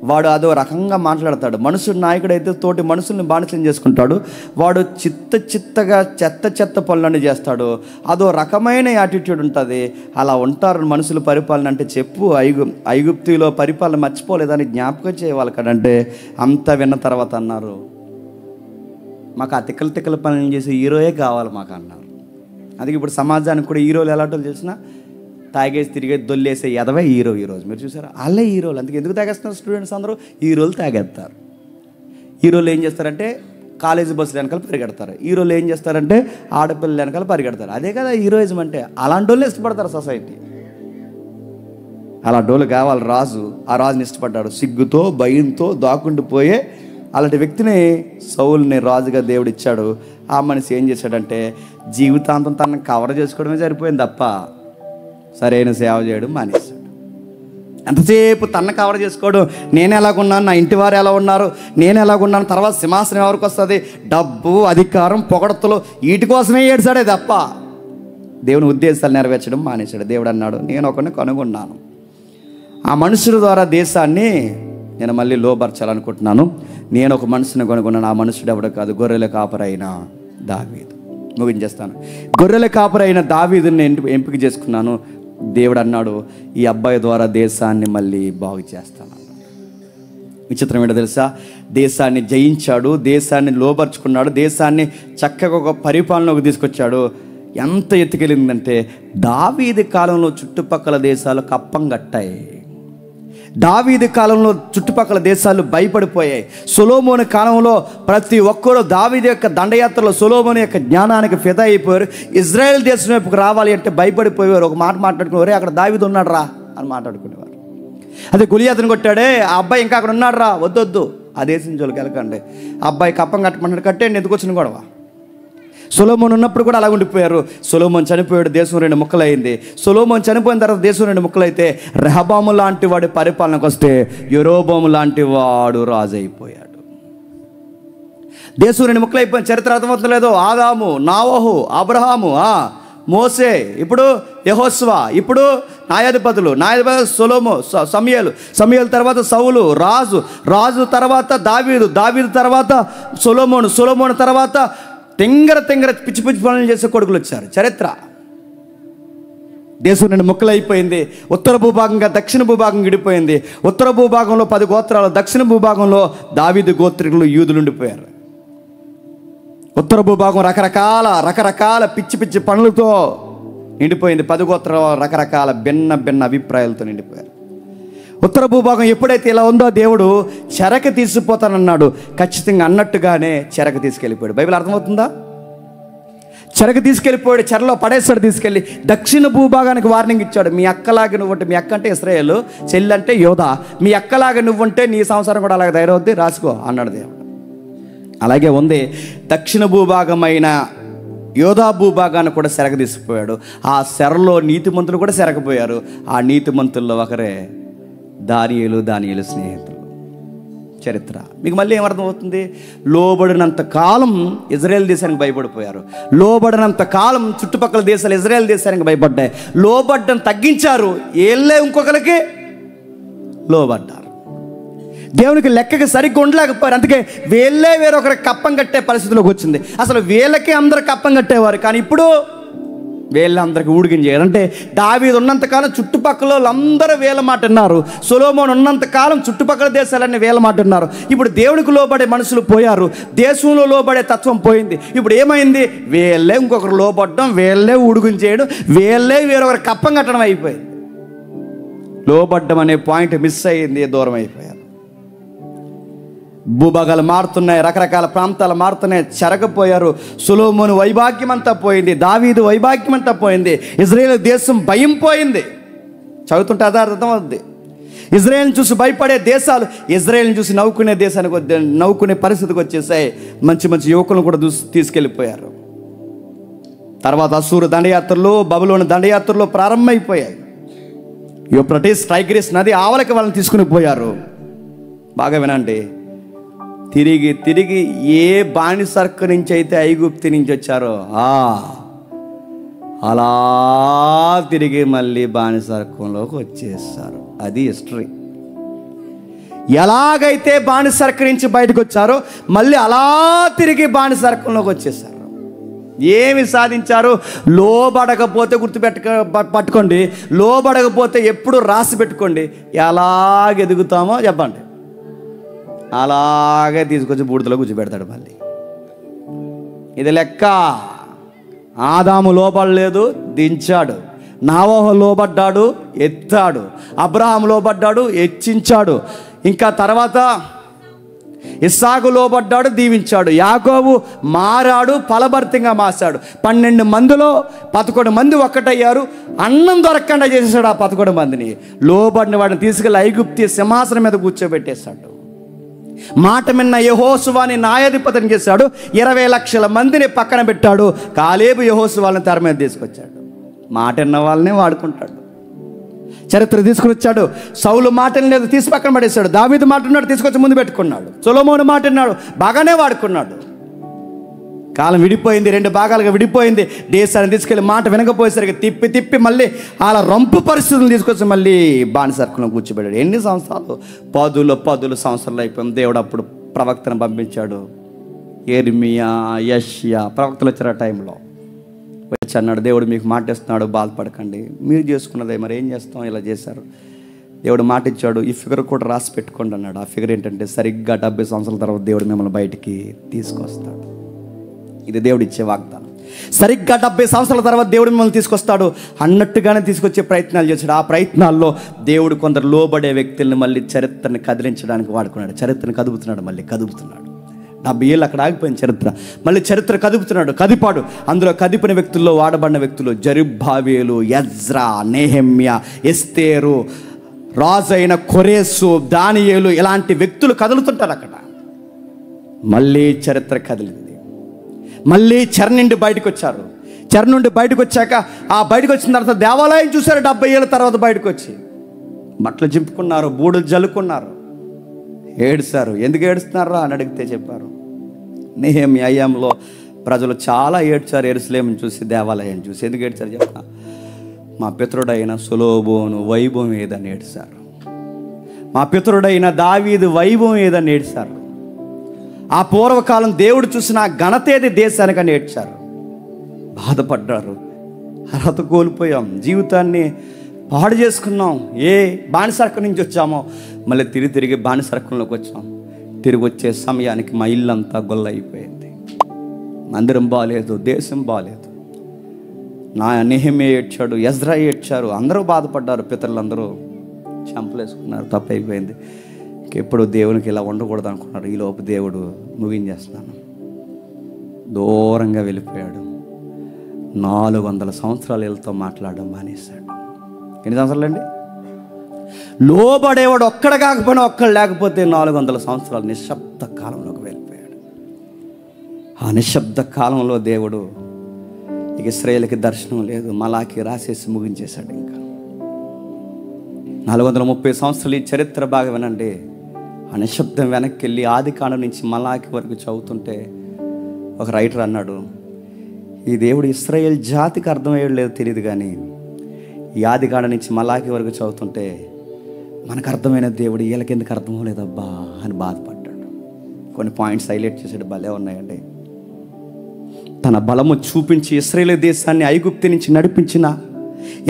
వాడు అదో రకంగా మాట్లాడతాడు. మనుషుడు నాయకుడైతే తోటి మనుషుల్ని బానిసలు చేసుకుంటాడు. వాడు చిత్తగా చెత్త పనులన్నీ చేస్తాడు. అదో రకమైన యాటిట్యూడ్ ఉంటుంది. అలా ఉంటారు మనుషుల పరిపాలన అంటే. చెప్పు, ఐగుప్తులో పరిపాలన మర్చిపోలేదని జ్ఞాపకం చేయాలి కదంటే. అంతా విన్న తర్వాత అన్నారు, మాకు ఆ తిక్కల పనులు చేసే హీరోయే కావాలి మాకు అన్నారు. అందుకే ఇప్పుడు సమాజానికి కూడా హీరోలు ఎలాంటి తెలిసిన తాగేసి తిరిగేసి దొల్లేసే ఎదవే హీరో ఈరోజు. మీరు చూసారా? వాళ్ళే హీరోలు. అందుకే ఎందుకు తాగేస్తున్నారు స్టూడెంట్స్ అందరూ? హీరోలు తాగేస్తారు. హీరోలు ఏం చేస్తారంటే కాలేజీ బస్సులు వెనకాల పరిగెడతారు. హీరోలు ఏం చేస్తారంటే ఆడపిల్లల వెనకాల పరిగెడతారు. అదే కదా హీరోయిజం అంటే. అలాంటి వాళ్ళు ఇష్టపడతారు సొసైటీ. అలాంటి వాళ్ళు కావాలి రాజు. ఆ రాజుని ఇష్టపడ్డాడు. సిగ్గుతో భయంతో దాక్కుండిపోయే అలాంటి వ్యక్తిని సౌలుని రాజుగా దేవుడు ఇచ్చాడు. ఆ మనిషి ఏం చేశాడంటే జీవితాంతం తనని కవర్ చేసుకోవడమే సరిపోయింది తప్ప సరైన సేవ చేయడం మానేశాడు. ఎంతసేపు తన కవర్ చేసుకోవడం, నేను ఎలాగున్నాను, నా ఇంటి వారు ఎలా ఉన్నారు, నేను ఎలాగున్నాను, తర్వాత సింహాసనం ఎవరికి వస్తుంది, డబ్బు అధికారం పొగడతలు, వీటి కోసమే ఏడ్చాడే తప్ప దేవుని ఉద్దేశాలు నెరవేర్చడం మానేశాడు. దేవుడు అన్నాడు, నేను ఒకరిని కనుగొన్నాను, ఆ మనుషుల ద్వారా దేశాన్ని నేను మళ్ళీ లోబర్చాలనుకుంటున్నాను. నేను ఒక మనుషుని కనుగొన్నాను. ఆ మనుషుడు ఎవడో కాదు, గొర్రెల కాపరైన దావీదు. ముగించేస్తాను. గొర్రెల కాపరైన దావీదుని నేను ఎంపిక చేసుకున్నాను. దేవుడు అన్నాడు, ఈ అబ్బాయి ద్వారా దేశాన్ని మళ్ళీ బాగు చేస్తాను. విచిత్రం ఏంటో తెలుసా? దేశాన్ని జయించాడు, దేశాన్ని లోపరుచుకున్నాడు, దేశాన్ని చక్కగా ఒక పరిపాలనకు తీసుకొచ్చాడు. ఎంత ఎత్తుకెళ్ళిందంటే దావీదు కాలంలో చుట్టుపక్కల దేశాలు కప్పం కట్టాయి. దావీదు కాలంలో చుట్టుపక్కల దేశాలు భయపడిపోయాయి. సొలొమోను కాలంలో ప్రతి ఒక్కరూ దావీదు యొక్క దండయాత్రలో సొలొమోను యొక్క జ్ఞానానికి ఫిదా అయిపోయారు. ఇజ్రాయెల్ దేశం వైపుకు రావాలి అంటే భయపడిపోయేవారు. ఒక మాట మాట్లాడుకునేవారు, అక్కడ దావీదు ఉన్నాడు రా అని మాట్లాడుకునేవారు. అదే గొలియాతుని కొట్టాడే, ఆ అబ్బాయి ఇంకా అక్కడ ఉన్నాడు రా, వద్దొద్దు ఆ దేశం జోలికి వెళ్ళకండి, ఆ అబ్బాయి కప్పం కట్టమంటాడు, కట్టేయండి, ఎందుకు వచ్చిన గొడవ. సొలొమోను ఉన్నప్పుడు కూడా అలా ఉండిపోయారు. సొలొమోను చనిపోయాడు, దేశం 2 ముక్కలైంది. సొలొమోను చనిపోయిన తర్వాత దేశం 2 ముక్కలైతే రెహబాము లాంటి వాడి పరిపాలనకు వస్తే యెరోబోము లాంటి వాడు రాజు అయిపోయాడు. దేశం 2 ముక్కలైపోయిన చరిత్ర అర్థమవుతలేదు. ఆదాము, నావోహు, అబ్రహాము, మోసే, ఇప్పుడు యెహోషువ, ఇప్పుడు న్యాయాధిపతులు సమూయేలు తర్వాత సౌలు, రాజు తర్వాత దావీదు తర్వాత సొలొమోను తర్వాత తెంగర పిచ్చి పనులు చేసే కొడుకులు వచ్చారు. చరిత్ర దేశం నుండి ముక్కలైపోయింది. ఉత్తర భూభాగంగా దక్షిణ భూభాగం విడిపోయింది. ఉత్తర భూభాగంలో 10 గోత్రాలు, దక్షిణ భూభాగంలో దావీదు గోత్రికులు యూదులు ఉండిపోయారు. ఉత్తర భూభాగం రకరకాల పిచ్చి పనులతో నిండిపోయింది. 10 గోత్రాలు రకరకాల భిన్న అభిప్రాయాలతో నిండిపోయారు. ఉత్తర భూభాగం ఎప్పుడైతే ఇలా ఉందో దేవుడు చెరక తీసుకుపోతానన్నాడు. ఖచ్చితంగా అన్నట్టుగానే చెరక తీసుకెళ్ళిపోయాడు. బైబిల్ అర్థమవుతుందా? చెరక తీసుకెళ్ళిపోయాడు, చెరలో పడేస్తాడు తీసుకెళ్ళి. దక్షిణ భూభాగానికి వార్నింగ్ ఇచ్చాడు. మీ అక్కలాగా నువ్వుంటే, మీ అక్క అంటే ఇశ్రాయేలు, చెల్లి అంటే యోధా, మీ అక్కలాగా నువ్వుంటే నీ సంవత్సరం కూడా అలాగే ధైర్యవద్ది రాసుకో అన్నాడు దేవుడు. అలాగే ఉంది. దక్షిణ భూభాగమైన యోధా భూభాగాన్ని కూడా చెరక తీసుకుపోయాడు. ఆ చెరలో నీతిమంతులు కూడా చెరకపోయారు. ఆ నీతిమంతుల్లో ఒకరే దానియేలు స్నేహితులు. చరిత్ర మీకు మళ్ళీ ఏమర్థమవుతుంది? లోబడినంత కాలం ఇజ్రాయెల్ దేశానికి భయపడిపోయారు. లోబడినంత కాలం చుట్టుపక్కల దేశాలు ఇజ్రాయెల్ దేశానికి భయపడ్డాయి. లోబడ్డం తగ్గించారు, ఏళ్ళే ఇంకొకరికి లోబడ్డారు. దేవునికి లెక్కకి సరిగ్గా ఉండలేకపోయారు. అందుకే వీళ్ళే వేరొకరికి కప్పం కట్టే పరిస్థితిలోకి వచ్చింది. అసలు వీళ్ళకి అందరు కప్పం కట్టేవారు, కానీ ఇప్పుడు వీళ్ళందరికీ ఊడిగించారు. అంటే దావీదు ఉన్నంతకాలం చుట్టుపక్కల వాళ్ళందరూ వీళ్ళ మాట విన్నారు. సొలొమోను ఉన్నంతకాలం చుట్టుపక్కల దేశాలన్నీ వీళ్ళ మాట విన్నారు. ఇప్పుడు దేవునికి లోబడే మనుషులు పోయారు, దేశంలో లోబడే తత్వం పోయింది. ఇప్పుడు ఏమైంది? వీళ్ళే ఇంకొకరు లోబడడం, వీళ్ళే ఊడిగించేయడం, వీళ్ళే వేరొకరు కప్పం కట్టడం అయిపోయింది. లోబడ్డం అనే పాయింట్ మిస్ అయ్యింది, దూరం అయిపోయారు. భూభాగాలు మారుతున్నాయి, రకరకాల ప్రాంతాలు మారుతున్నాయి, చెరగపోయారు. సొలొమోను వైభాగ్యం అంతా పోయింది, దావీదు వైభాగ్యం అంతా పోయింది, ఇజ్రాయేల్ దేశం భయం పోయింది. చదువుతుంటే అర్థం అవుద్ది. ఇజ్రాయేల్ని చూసి భయపడే దేశాలు ఇజ్రాయేల్ని చూసి నవ్వుకునే పరిస్థితికి వచ్చేసాయి. మంచి యువకులను కూడా తీసుకెళ్ళిపోయారు. తర్వాత అశూరు దండయాత్రలు, బబులోను దండయాత్రలు ప్రారంభమైపోయాయి. యూఫ్రటీస్ టైగ్రిస్ నది ఆవలకి వాళ్ళని తీసుకుని పోయారు. బాగా వినండి, తిరిగి ఏ బానిసర్క నుంచి అయితే ఐగుప్తు నుంచి వచ్చారో అలా తిరిగి మళ్ళీ బానిసర్కంలోకి వచ్చేస్తారు. అది హిస్టరీ. ఎలాగైతే బానిసర్క నుంచి బయటకు వచ్చారో మళ్ళీ అలా తిరిగి బానిసర్కంలోకి వచ్చేసారు. ఏమి సాధించారు? లోబడకపోతే పట్టుకోండి, లోబడకపోతే ఎప్పుడు రాసి పెట్టుకోండి. ఎలాగ ఎదుగుతామో చెప్పండి, అలాగే తీసుకొచ్చి బూడిదలో కూర్చోబెడతాడు మళ్ళీ. ఇది లెక్క. ఆదాము లోబడలేదు, దించాడు. నోవహు లోబడ్డాడు, ఎత్తాడు. అబ్రహాము లోబడ్డాడు, హెచ్చించాడు. ఇంకా తర్వాత ఇస్సాకు లోబడ్డాడు, దీవించాడు. యాకోబు మారాడు, ఫలభరితంగా మాసాడు. 12 మందిలో 11 మంది ఒక్కటయ్యారు. అన్నం దొరకకుండా చేసేసాడు ఆ 11 మందిని. లోబడిన వాడిని తీసుకెళ్ళి ఐగుప్తు సింహాసనం మీద కూర్చోబెట్టేశాడు. మాట మిన్న యెహోషువని న్యాయాధిపతిని చేశాడు. 20 లక్షల మందిని పక్కన పెట్టాడు. కాలేబు యెహోషువని తెర మీద తీసుకొచ్చాడు. మాట విన్న వాళ్ళనే వాడుకుంటాడు. చరిత్ర తీసుకుని వచ్చాడు. సౌలు మాట లేదు, తీసి పక్కన పడేశాడు. దావీదు మాట ఉన్నాడు, తీసుకొచ్చి ముందు పెట్టుకున్నాడు. సొలొమోను మాట విన్నాడు, బాగానే వాడుకున్నాడు. కాలం విడిపోయింది, 2 భాగాలుగా విడిపోయింది. దేశాన్ని తీసుకెళ్ళి మాట వినకపోయేసరికి తిప్పి మళ్ళీ అలా రొంపు పరిస్థితులను తీసుకొచ్చి మళ్ళీ బానిసర్కులను కూర్చోబెట్టాడు. ఎన్ని సంవత్సరాలు? 10 సంవత్సరాలు అయిపోయింది. దేవుడు అప్పుడు ప్రవక్తను పంపించాడు. యెర్మియా, యెషయా ప్రవక్తలు వచ్చారు. ఆ టైంలో వచ్చి అన్నాడు, దేవుడు మీకు మాట ఇస్తున్నాడు, బాధపడకండి, మీరు చేసుకున్నదే మరి ఏం చేస్తాం, ఇలా చేశారు. దేవుడు మాట ఇచ్చాడు, ఈ ఫిగర్ కూడా రాసి పెట్టుకోండి అన్నాడు. ఆ ఫిగర్ ఏంటంటే సరిగ్గా 70 సంవత్సరాల తర్వాత దేవుడు మిమ్మల్ని బయటికి తీసుకొస్తాడు. ఇది దేవుడు ఇచ్చే వాగ్దానం. సరిగ్గా 70 సంవత్సరాల తర్వాత దేవుడు మిమ్మల్ని తీసుకొస్తాడు అన్నట్టుగానే తీసుకొచ్చే ప్రయత్నాలు చేశాడు. ఆ ప్రయత్నాల్లో దేవుడు కొందరు లోబడే వ్యక్తుల్ని మళ్ళీ చరిత్రని కదిలించడానికి వాడుకున్నాడు. చరిత్రను కదుపుతున్నాడు, మళ్ళీ కదుపుతున్నాడు. 70 ఏళ్ళు అక్కడ ఆగిపోయిన చరిత్ర, మళ్ళీ చరిత్ర కదిపాడు. అందులో కదిపిన వ్యక్తుల్లో వాడబడిన వ్యక్తులు జెరుబ్బాబెలు, ఎజ్రా, నెహెమ్యా, ఎస్తేరు, రాజు అయిన కొరేసు, దానియేలు, ఇలాంటి వ్యక్తులు కదులుతుంటారు అక్కడ. మళ్ళీ చరిత్ర కదిలింది. మళ్ళీ చెర నుండి బయటకు వచ్చారు. చెర నుండి బయటకు వచ్చాక ఆ బయటకు వచ్చిన తర్వాత దేవాలయం చూశారు. 70 ఏళ్ళ తర్వాత బయటకు వచ్చి బట్టలు చింపుకున్నారు, బూడులు జల్లుకున్నారు, ఏడుస్తారు. ఎందుకు ఏడుస్తున్నారా అని అడిగితే చెప్పారు, నెహెమ్యా అయ్యంలో ప్రజలు చాలా ఏడ్చారు యెరూషలేమును చూసి, దేవాలయాన్ని చూసి. ఎందుకు ఏడ్చారు చెప్పిన? మా పితరుడైన సొలొమోను వైభవం ఏదని ఏడ్చారు. మా పితరుడైన దావీదు వైభవం ఏదని ఏడ్చారు. ఆ పూర్వకాలం దేవుడు చూసిన ఘనతేది దేశానికని ఏడ్చారు, బాధపడ్డారు. అర్హత కోల్పోయాం, జీవితాన్ని పాడు చేసుకున్నాం. ఏ బానిసరకం నుంచి వచ్చామో మళ్ళీ తిరిగి బానిసరకంలోకి వచ్చాం. తిరిగి వచ్చే సమయానికి మా ఇల్లంతా గొల్ల అయిపోయింది. మందిరం బాగాలేదు, దేశం బాగాలేదు. నెహెమ్యా ఏడ్చాడు, ఎజ్రా ఏడ్చారు, అందరూ బాధపడ్డారు. పితరులందరూ చంపలేసుకున్నారు, తప్పైపోయింది. ఇంకెప్పుడు దేవునికి ఇలా ఉండకూడదు అనుకున్నారు. ఈలోపు దేవుడు ముగించేస్తున్నాను, దూరంగా వెళ్ళిపోయాడు. 400 సంవత్సరాలు వీళ్ళతో మాట్లాడడం మానేశాడు. ఎన్ని సంవత్సరాలు అండి? లోబడేవాడు ఒక్కడ కాకపోయినా ఒక్కడు లేకపోతే 400 సంవత్సరాలు నిశ్శబ్ద కాలంలోకి వెళ్ళిపోయాడు. ఆ నిశ్శబ్ద కాలంలో దేవుడు ఇక ఇశ్రాయేలుకి దర్శనం లేదు, మలాకి రాసేసి ముగించేశాడు. ఇంకా 430 సంవత్సరాలు ఈ చరిత్ర బాగా వినండి. ఆ నిశ్శబ్దం వెనక్కి వెళ్ళి ఆదికాండం నుంచి మలాకి వరకు చదువుతుంటే ఒక రైటర్ అన్నాడు, ఈ దేవుడు ఇశ్రాయేల్ జాతికి అర్థమయ్యేది లేదు తెలియదు, కానీ ఈ ఆదికాండం నుంచి మలాకి వరకు చదువుతుంటే మనకు అర్థమైన దేవుడు వీళ్ళకి ఎందుకు అర్థం లేదబ్బా అని బాధపడ్డాడు. కొన్ని పాయింట్స్ హైలైట్ చేసాడు, భలే ఉన్నాయండి. తన బలము చూపించి ఇశ్రాయేలు దేశాన్ని ఐగుప్తు నుంచి నడిపించిన,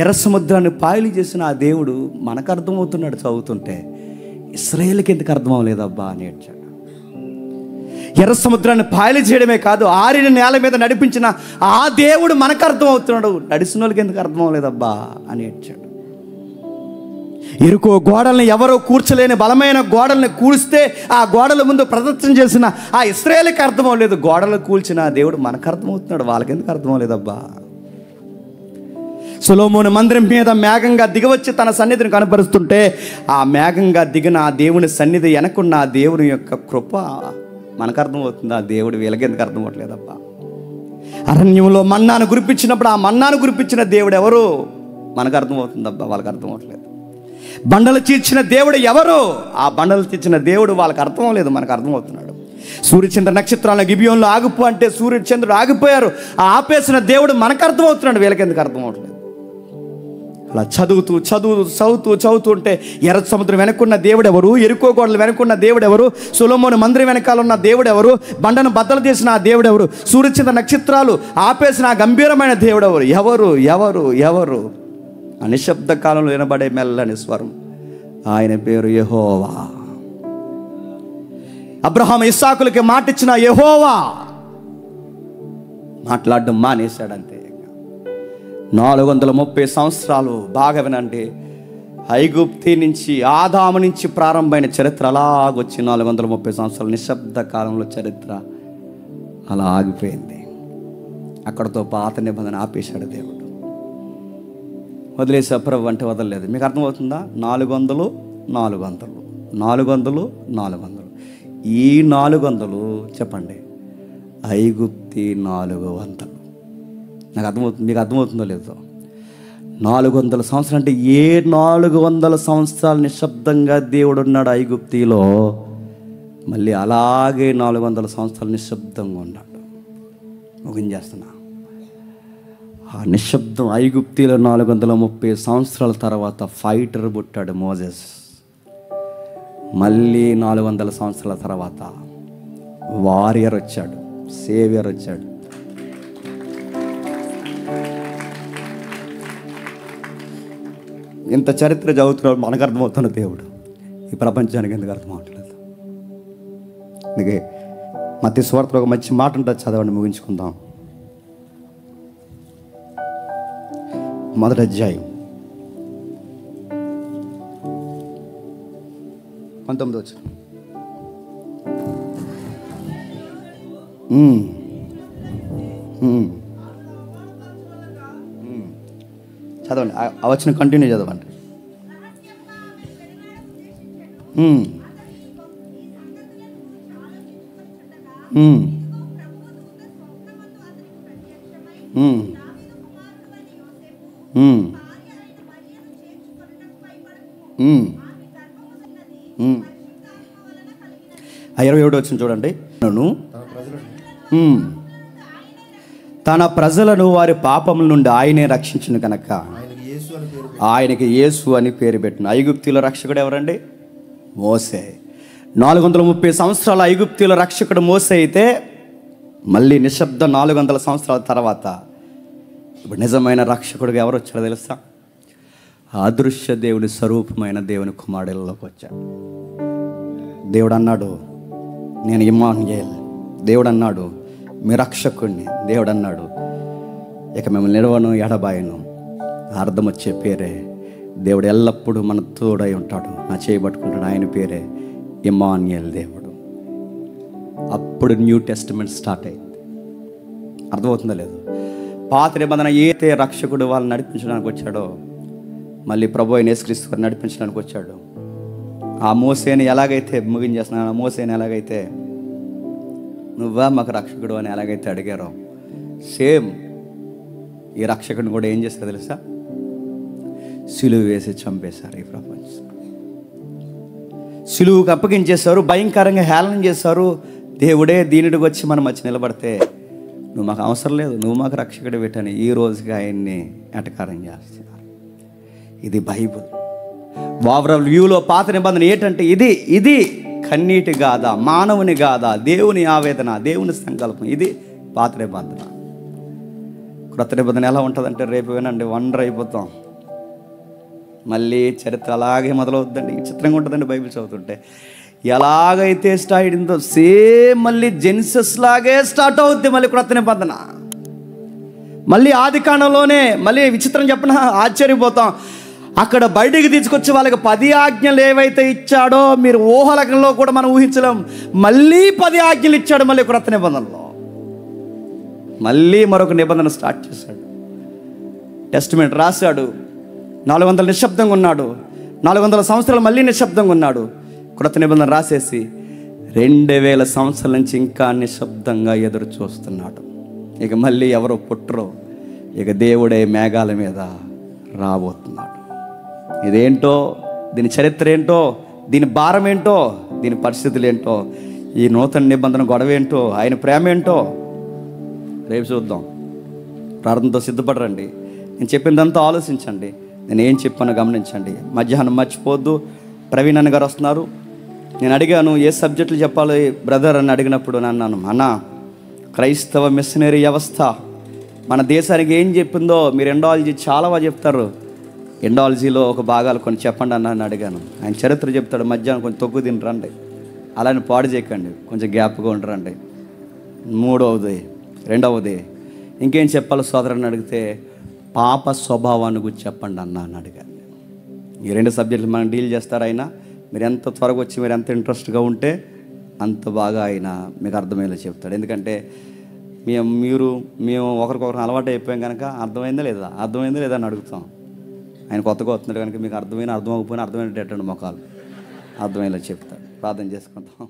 ఎర్ర సముద్రాన్ని పాయలు చేసిన ఆ దేవుడు మనకు అర్థమవుతున్నాడు చదువుతుంటే. ఇశ్రాయేలుకి ఎందుకు అర్థం అవ్వలేదబ్బా అని ఏడ్చాడు. ఎర్ర సముద్రాన్ని పాయలు చేయడమే కాదు, ఆరిన నేల మీద నడిపించిన ఆ దేవుడు మనకు అర్థం అవుతున్నాడు, నడిచిన వాళ్ళకి ఎందుకు అర్థం అవ్వలేదబ్బా అని ఏడ్చాడు. ఎరుకో గోడల్ని ఎవరో కూర్చలేని బలమైన గోడల్ని కూల్స్తే ఆ గోడల ముందు ప్రదర్శన చేసిన ఆ ఇశ్రాయేలుకి అర్థం అవ్వలేదు, గోడలు కూల్చిన ఆ దేవుడు మనకు అర్థమవుతున్నాడు, వాళ్ళకి ఎందుకు అర్థం అవ్వలేదబ్బా. సొలొమోను మందిరం మీద మేఘంగా దిగవచ్చి తన సన్నిధిని కనపరుస్తుంటే ఆ మేఘంగా దిగిన ఆ దేవుని సన్నిధి వెనకున్న ఆ దేవుని యొక్క కృప మనకు అర్థమవుతుంది, ఆ దేవుడు వీళ్ళకి ఎందుకు అర్థం అవ్వట్లేదబ్బా. అరణ్యంలో మన్నాను కురిపించినప్పుడు ఆ మన్నాను కురిపించిన దేవుడు ఎవరు మనకు అర్థమవుతుందబ్బా, వాళ్ళకి అర్థం అవ్వట్లేదు. బండలు చీల్చిన దేవుడు ఎవరు, ఆ బండలు చీల్చిన దేవుడు వాళ్ళకి అర్థం లేదు, మనకు అర్థమవుతున్నాడు. సూర్యచంద్ర నక్షత్రాలను గిబియోన్లో ఆగిపో అంటే సూర్యచంద్రుడు ఆగిపోయారు, ఆ ఆపేసిన దేవుడు మనకు అర్థమవుతున్నాడు, వీళ్ళకి ఎందుకు అర్థం అవ్వట్లేదు. అలా చదువుతూ ఉంటే ఎర్ర సముద్రం వెనక్కున్న దేవుడు ఎవరు, ఎరుకో గోడలు వెనక్కున్న దేవుడు ఎవరు, సొలొమోను మందిరం వెనకాల ఉన్న దేవుడు ఎవరు, బండను బద్దలు చేసిన ఆ దేవుడు ఎవరు, సూర్యచంద్ర నక్షత్రాలు ఆపేసిన ఆ గంభీరమైన దేవుడు ఎవరు, ఎవరు ఎవరు ఎవరు ఆ నిశ్శబ్ద కాలంలో వినబడే మెల్లని స్వరం, ఆయన పేరు యెహోవా. అబ్రహాము ఇస్సాకులకి మాట ఇచ్చిన యెహోవా మాట్లాడడం మానేశాడు. అంతే. 430 సంవత్సరాలు బాగా వినండి. ఐగుప్తి నుంచి ఆదాము నుంచి ప్రారంభమైన చరిత్ర అలాగొచ్చి 430 సంవత్సరాలు నిశ్శబ్ద కాలంలో చరిత్ర అలా ఆగిపోయింది. అక్కడతో పాత నిబంధన ఆపేశాడు దేవుడు, వదిలేసే ప్రభు అంటే వదలలేదు. మీకు అర్థమవుతుందా? 400 400 400 400 ఈ 400 చెప్పండి, ఐగుప్తి 400. నాకు అర్థమవుతుంది, మీకు అర్థమవుతుందో లేదో? 400 సంవత్సరాలు అంటే ఏ 400 సంవత్సరాలు నిశ్శబ్దంగా దేవుడు ఉన్నాడు ఐగుప్తిలో, మళ్ళీ అలాగే 400 సంవత్సరాలు నిశ్శబ్దంగా ఉన్నాడు. ముగించేస్తున్నా. ఆ నిశ్శబ్దం ఐగుప్తిలో 430 సంవత్సరాల తర్వాత ఫైటర్ పుట్టాడు మోజెస్. మళ్ళీ 400 సంవత్సరాల తర్వాత వారియర్ వచ్చాడు, సేవియర్ వచ్చాడు. ఇంత చరిత్ర చదువుతున్నాడు, మనకు అర్థమవుతున్న దేవుడు ఈ ప్రపంచానికి ఎందుకు అర్థం అవట్లేదు? అందుకే మత్తయి సువార్తలో ఒక మంచి మాట ఉంటుంది, చదవండి, ముగించుకుందాం. 1వ అధ్యాయం 19వ వచనం. చదవండి, ఆ వచనం కంటిన్యూ చదవండి. ఆ 27వ వచనం చూడండి. తన ప్రజలను తన ప్రజలను వారి పాపముల నుండి ఆయనే రక్షించును కనుక ఆయనకి యేసు అని పేరు ఆయనకి యేసు అని పేరు పెట్టిన. ఐగుప్తీయుల రక్షకుడు ఎవరండి? మోసే. 430 సంవత్సరాల ఐగుప్తీయుల రక్షకుడు మోసే అయితే మళ్ళీ నిశ్శబ్దం 400 సంవత్సరాల తర్వాత ఇప్పుడు నిజమైన రక్షకుడిగా ఎవరు వచ్చారో తెలుసా? అదృశ్య దేవుని స్వరూపమైన దేవుని కుమారుడిలోకి వచ్చాడు. దేవుడు అన్నాడు, నేను ఇమ్మానుయేల్. దేవుడు అన్నాడు, మీ రక్షకుడిని. దేవుడు అన్నాడు, ఇక మిమ్మల్ని నిలవను ఎడబాయను. అర్థం వచ్చే పేరే దేవుడు ఎల్లప్పుడూ మన తోడై ఉంటాడు, నా చేయబట్టుకుంటాడు. ఆయన పేరే ఇమ్మానుయేల్, దేవుడు. అప్పుడు న్యూ టెస్టిమెంట్ స్టార్ట్ అయింది. అర్థమవుతుందో లేదు? పాత నిబంధన అయితే రక్షకుడు వాళ్ళని నడిపించడానికి వచ్చాడో మళ్ళీ ప్రభు అయిన యేసుక్రీస్తు వారిని నడిపించడానికి వచ్చాడు. ఆ మోసేని ఎలాగైతే ముగించేస్తున్నాను, ఆ మోసేని ఎలాగైతే నువ్వా మాకు రక్షకుడు అని ఎలాగైతే అడిగారో సేమ్ ఈ రక్షకుడిని కూడా ఏం చేస్తారో తెలుసా? సిలువ వేసి చంపేశారు. ఈ ప్రపంచం సిలువుకు అప్పగించేశారు, భయంకరంగా హేళన చేశారు. దేవుడే దీనుడికి వచ్చి మనం వచ్చి నిలబడితే నువ్వు మాకు అవసరం లేదు, నువ్వు మాకు రక్షకుడు పెట్టని ఈ రోజుకి ఆయన్ని ఎటకారం చేస్తున్నారు. ఇది బైబుల్. ఓవరాల్ వ్యూలో పాత నిబంధన ఏంటంటే ఇది కన్నీటి గాథ, మానవుని గాథ, దేవుని ఆవేదన, దేవుని సంకల్పం. ఇది పాత నిబంధన. క్రొత్త నిబంధన ఎలా ఉంటుందంటే రేపు వినండి, వండర్ అయిపోతాం. మళ్ళీ చరిత్ర అలాగే మొదలవుతుందండి. చిత్రంగా ఉంటుందండి బైబిల్ చదువుతుంటే. ఎలాగైతే స్టార్ట్ అయిందో సేమ్ మళ్ళీ జెన్సస్ లాగే స్టార్ట్ అవుద్ది మళ్ళీ క్రొత్త నిబంధన. మళ్ళీ ఆది కాండంలోనే మళ్ళీ విచిత్రం చెప్పిన ఆశ్చర్యపోతాం. అక్కడ బయటికి తీసుకొచ్చి వాళ్ళకి 10 ఆజ్ఞలు ఏవైతే ఇచ్చాడో మీరు ఊహలకంలో కూడా మనం ఊహించలేం. మళ్ళీ 10 ఆజ్ఞలు ఇచ్చాడు మళ్ళీ క్రొత్త నిబంధనలో. మళ్ళీ మరొక నిబంధన స్టార్ట్ చేశాడు. టెస్టిమెంట్ రాశాడు. 400 నిశ్శబ్దంగా ఉన్నాడు. 400 సంవత్సరాలు మళ్ళీ నిశ్శబ్దంగా ఉన్నాడు. క్రొత్త నిబంధన రాసేసి 2000 సంవత్సరాల నుంచి ఇంకా నిశ్శబ్దంగా ఎదురు చూస్తున్నాడు. ఇక మళ్ళీ ఎవరో పుట్టరో, ఇక దేవుడే మేఘాల మీద రాబోతున్నాడు. ఇదేంటో, దీని చరిత్ర ఏంటో, దీని భారం ఏంటో, దీని పరిస్థితులు ఏంటో, ఈ నూతన నిబంధన గొడవ ఏంటో, ఆయన ప్రేమ ఏంటో రేపు చూద్దాం. ప్రార్థనతో సిద్ధపడరండి. నేను చెప్పినదంతా ఆలోచించండి. నేను ఏం చెప్పానో గమనించండి. మధ్యాహ్నం మర్చిపోవద్దు. ప్రవీణ్ అన్న గారు వస్తున్నారు. నేను అడిగాను ఏ సబ్జెక్టులు చెప్పాలి బ్రదర్ అని అడిగినప్పుడు అన్నాను, అన్న క్రైస్తవ మిషనరీ వ్యవస్థ మన దేశానికి ఏం చెప్పిందో మీరు ఎండాలజీ చాలా బాగా చెప్తారు, ఎండాలజీలో ఒక భాగాలు కొన్ని చెప్పండి అని అడిగాను. ఆయన చరిత్ర చెప్తాడు. మధ్యాహ్నం కొంచెం తొక్కు తినరండి, అలానే పాడు చేయకండి, కొంచెం గ్యాప్గా ఉండరండి. రెండవది ఇంకేం చెప్పాలో సోదరుని అడిగితే పాప స్వభావాన్ని గురించి చెప్పండి అని అడిగాను. ఈ 2 సబ్జెక్టులు మనం డీల్ చేస్తారు. అయినా మీరు ఎంత త్వరగా వచ్చి మీరు ఎంత ఇంట్రెస్ట్గా ఉంటే అంత బాగా ఆయన మీకు అర్థమయ్యేలా చెప్తాడు. ఎందుకంటే మేము ఒకరికొకరు అలవాటు అయిపోయాం కనుక అర్థమైందా లేదా అని అడుగుతాం. ఆయన కొత్తగా వస్తున్నాడు కనుక మీకు అర్థం అవ్వకపోయినా అర్థమైనట్టు మొక్కలు అర్థమయ్యేలా చెప్తాడు. ప్రార్థన చేసుకుంటాం.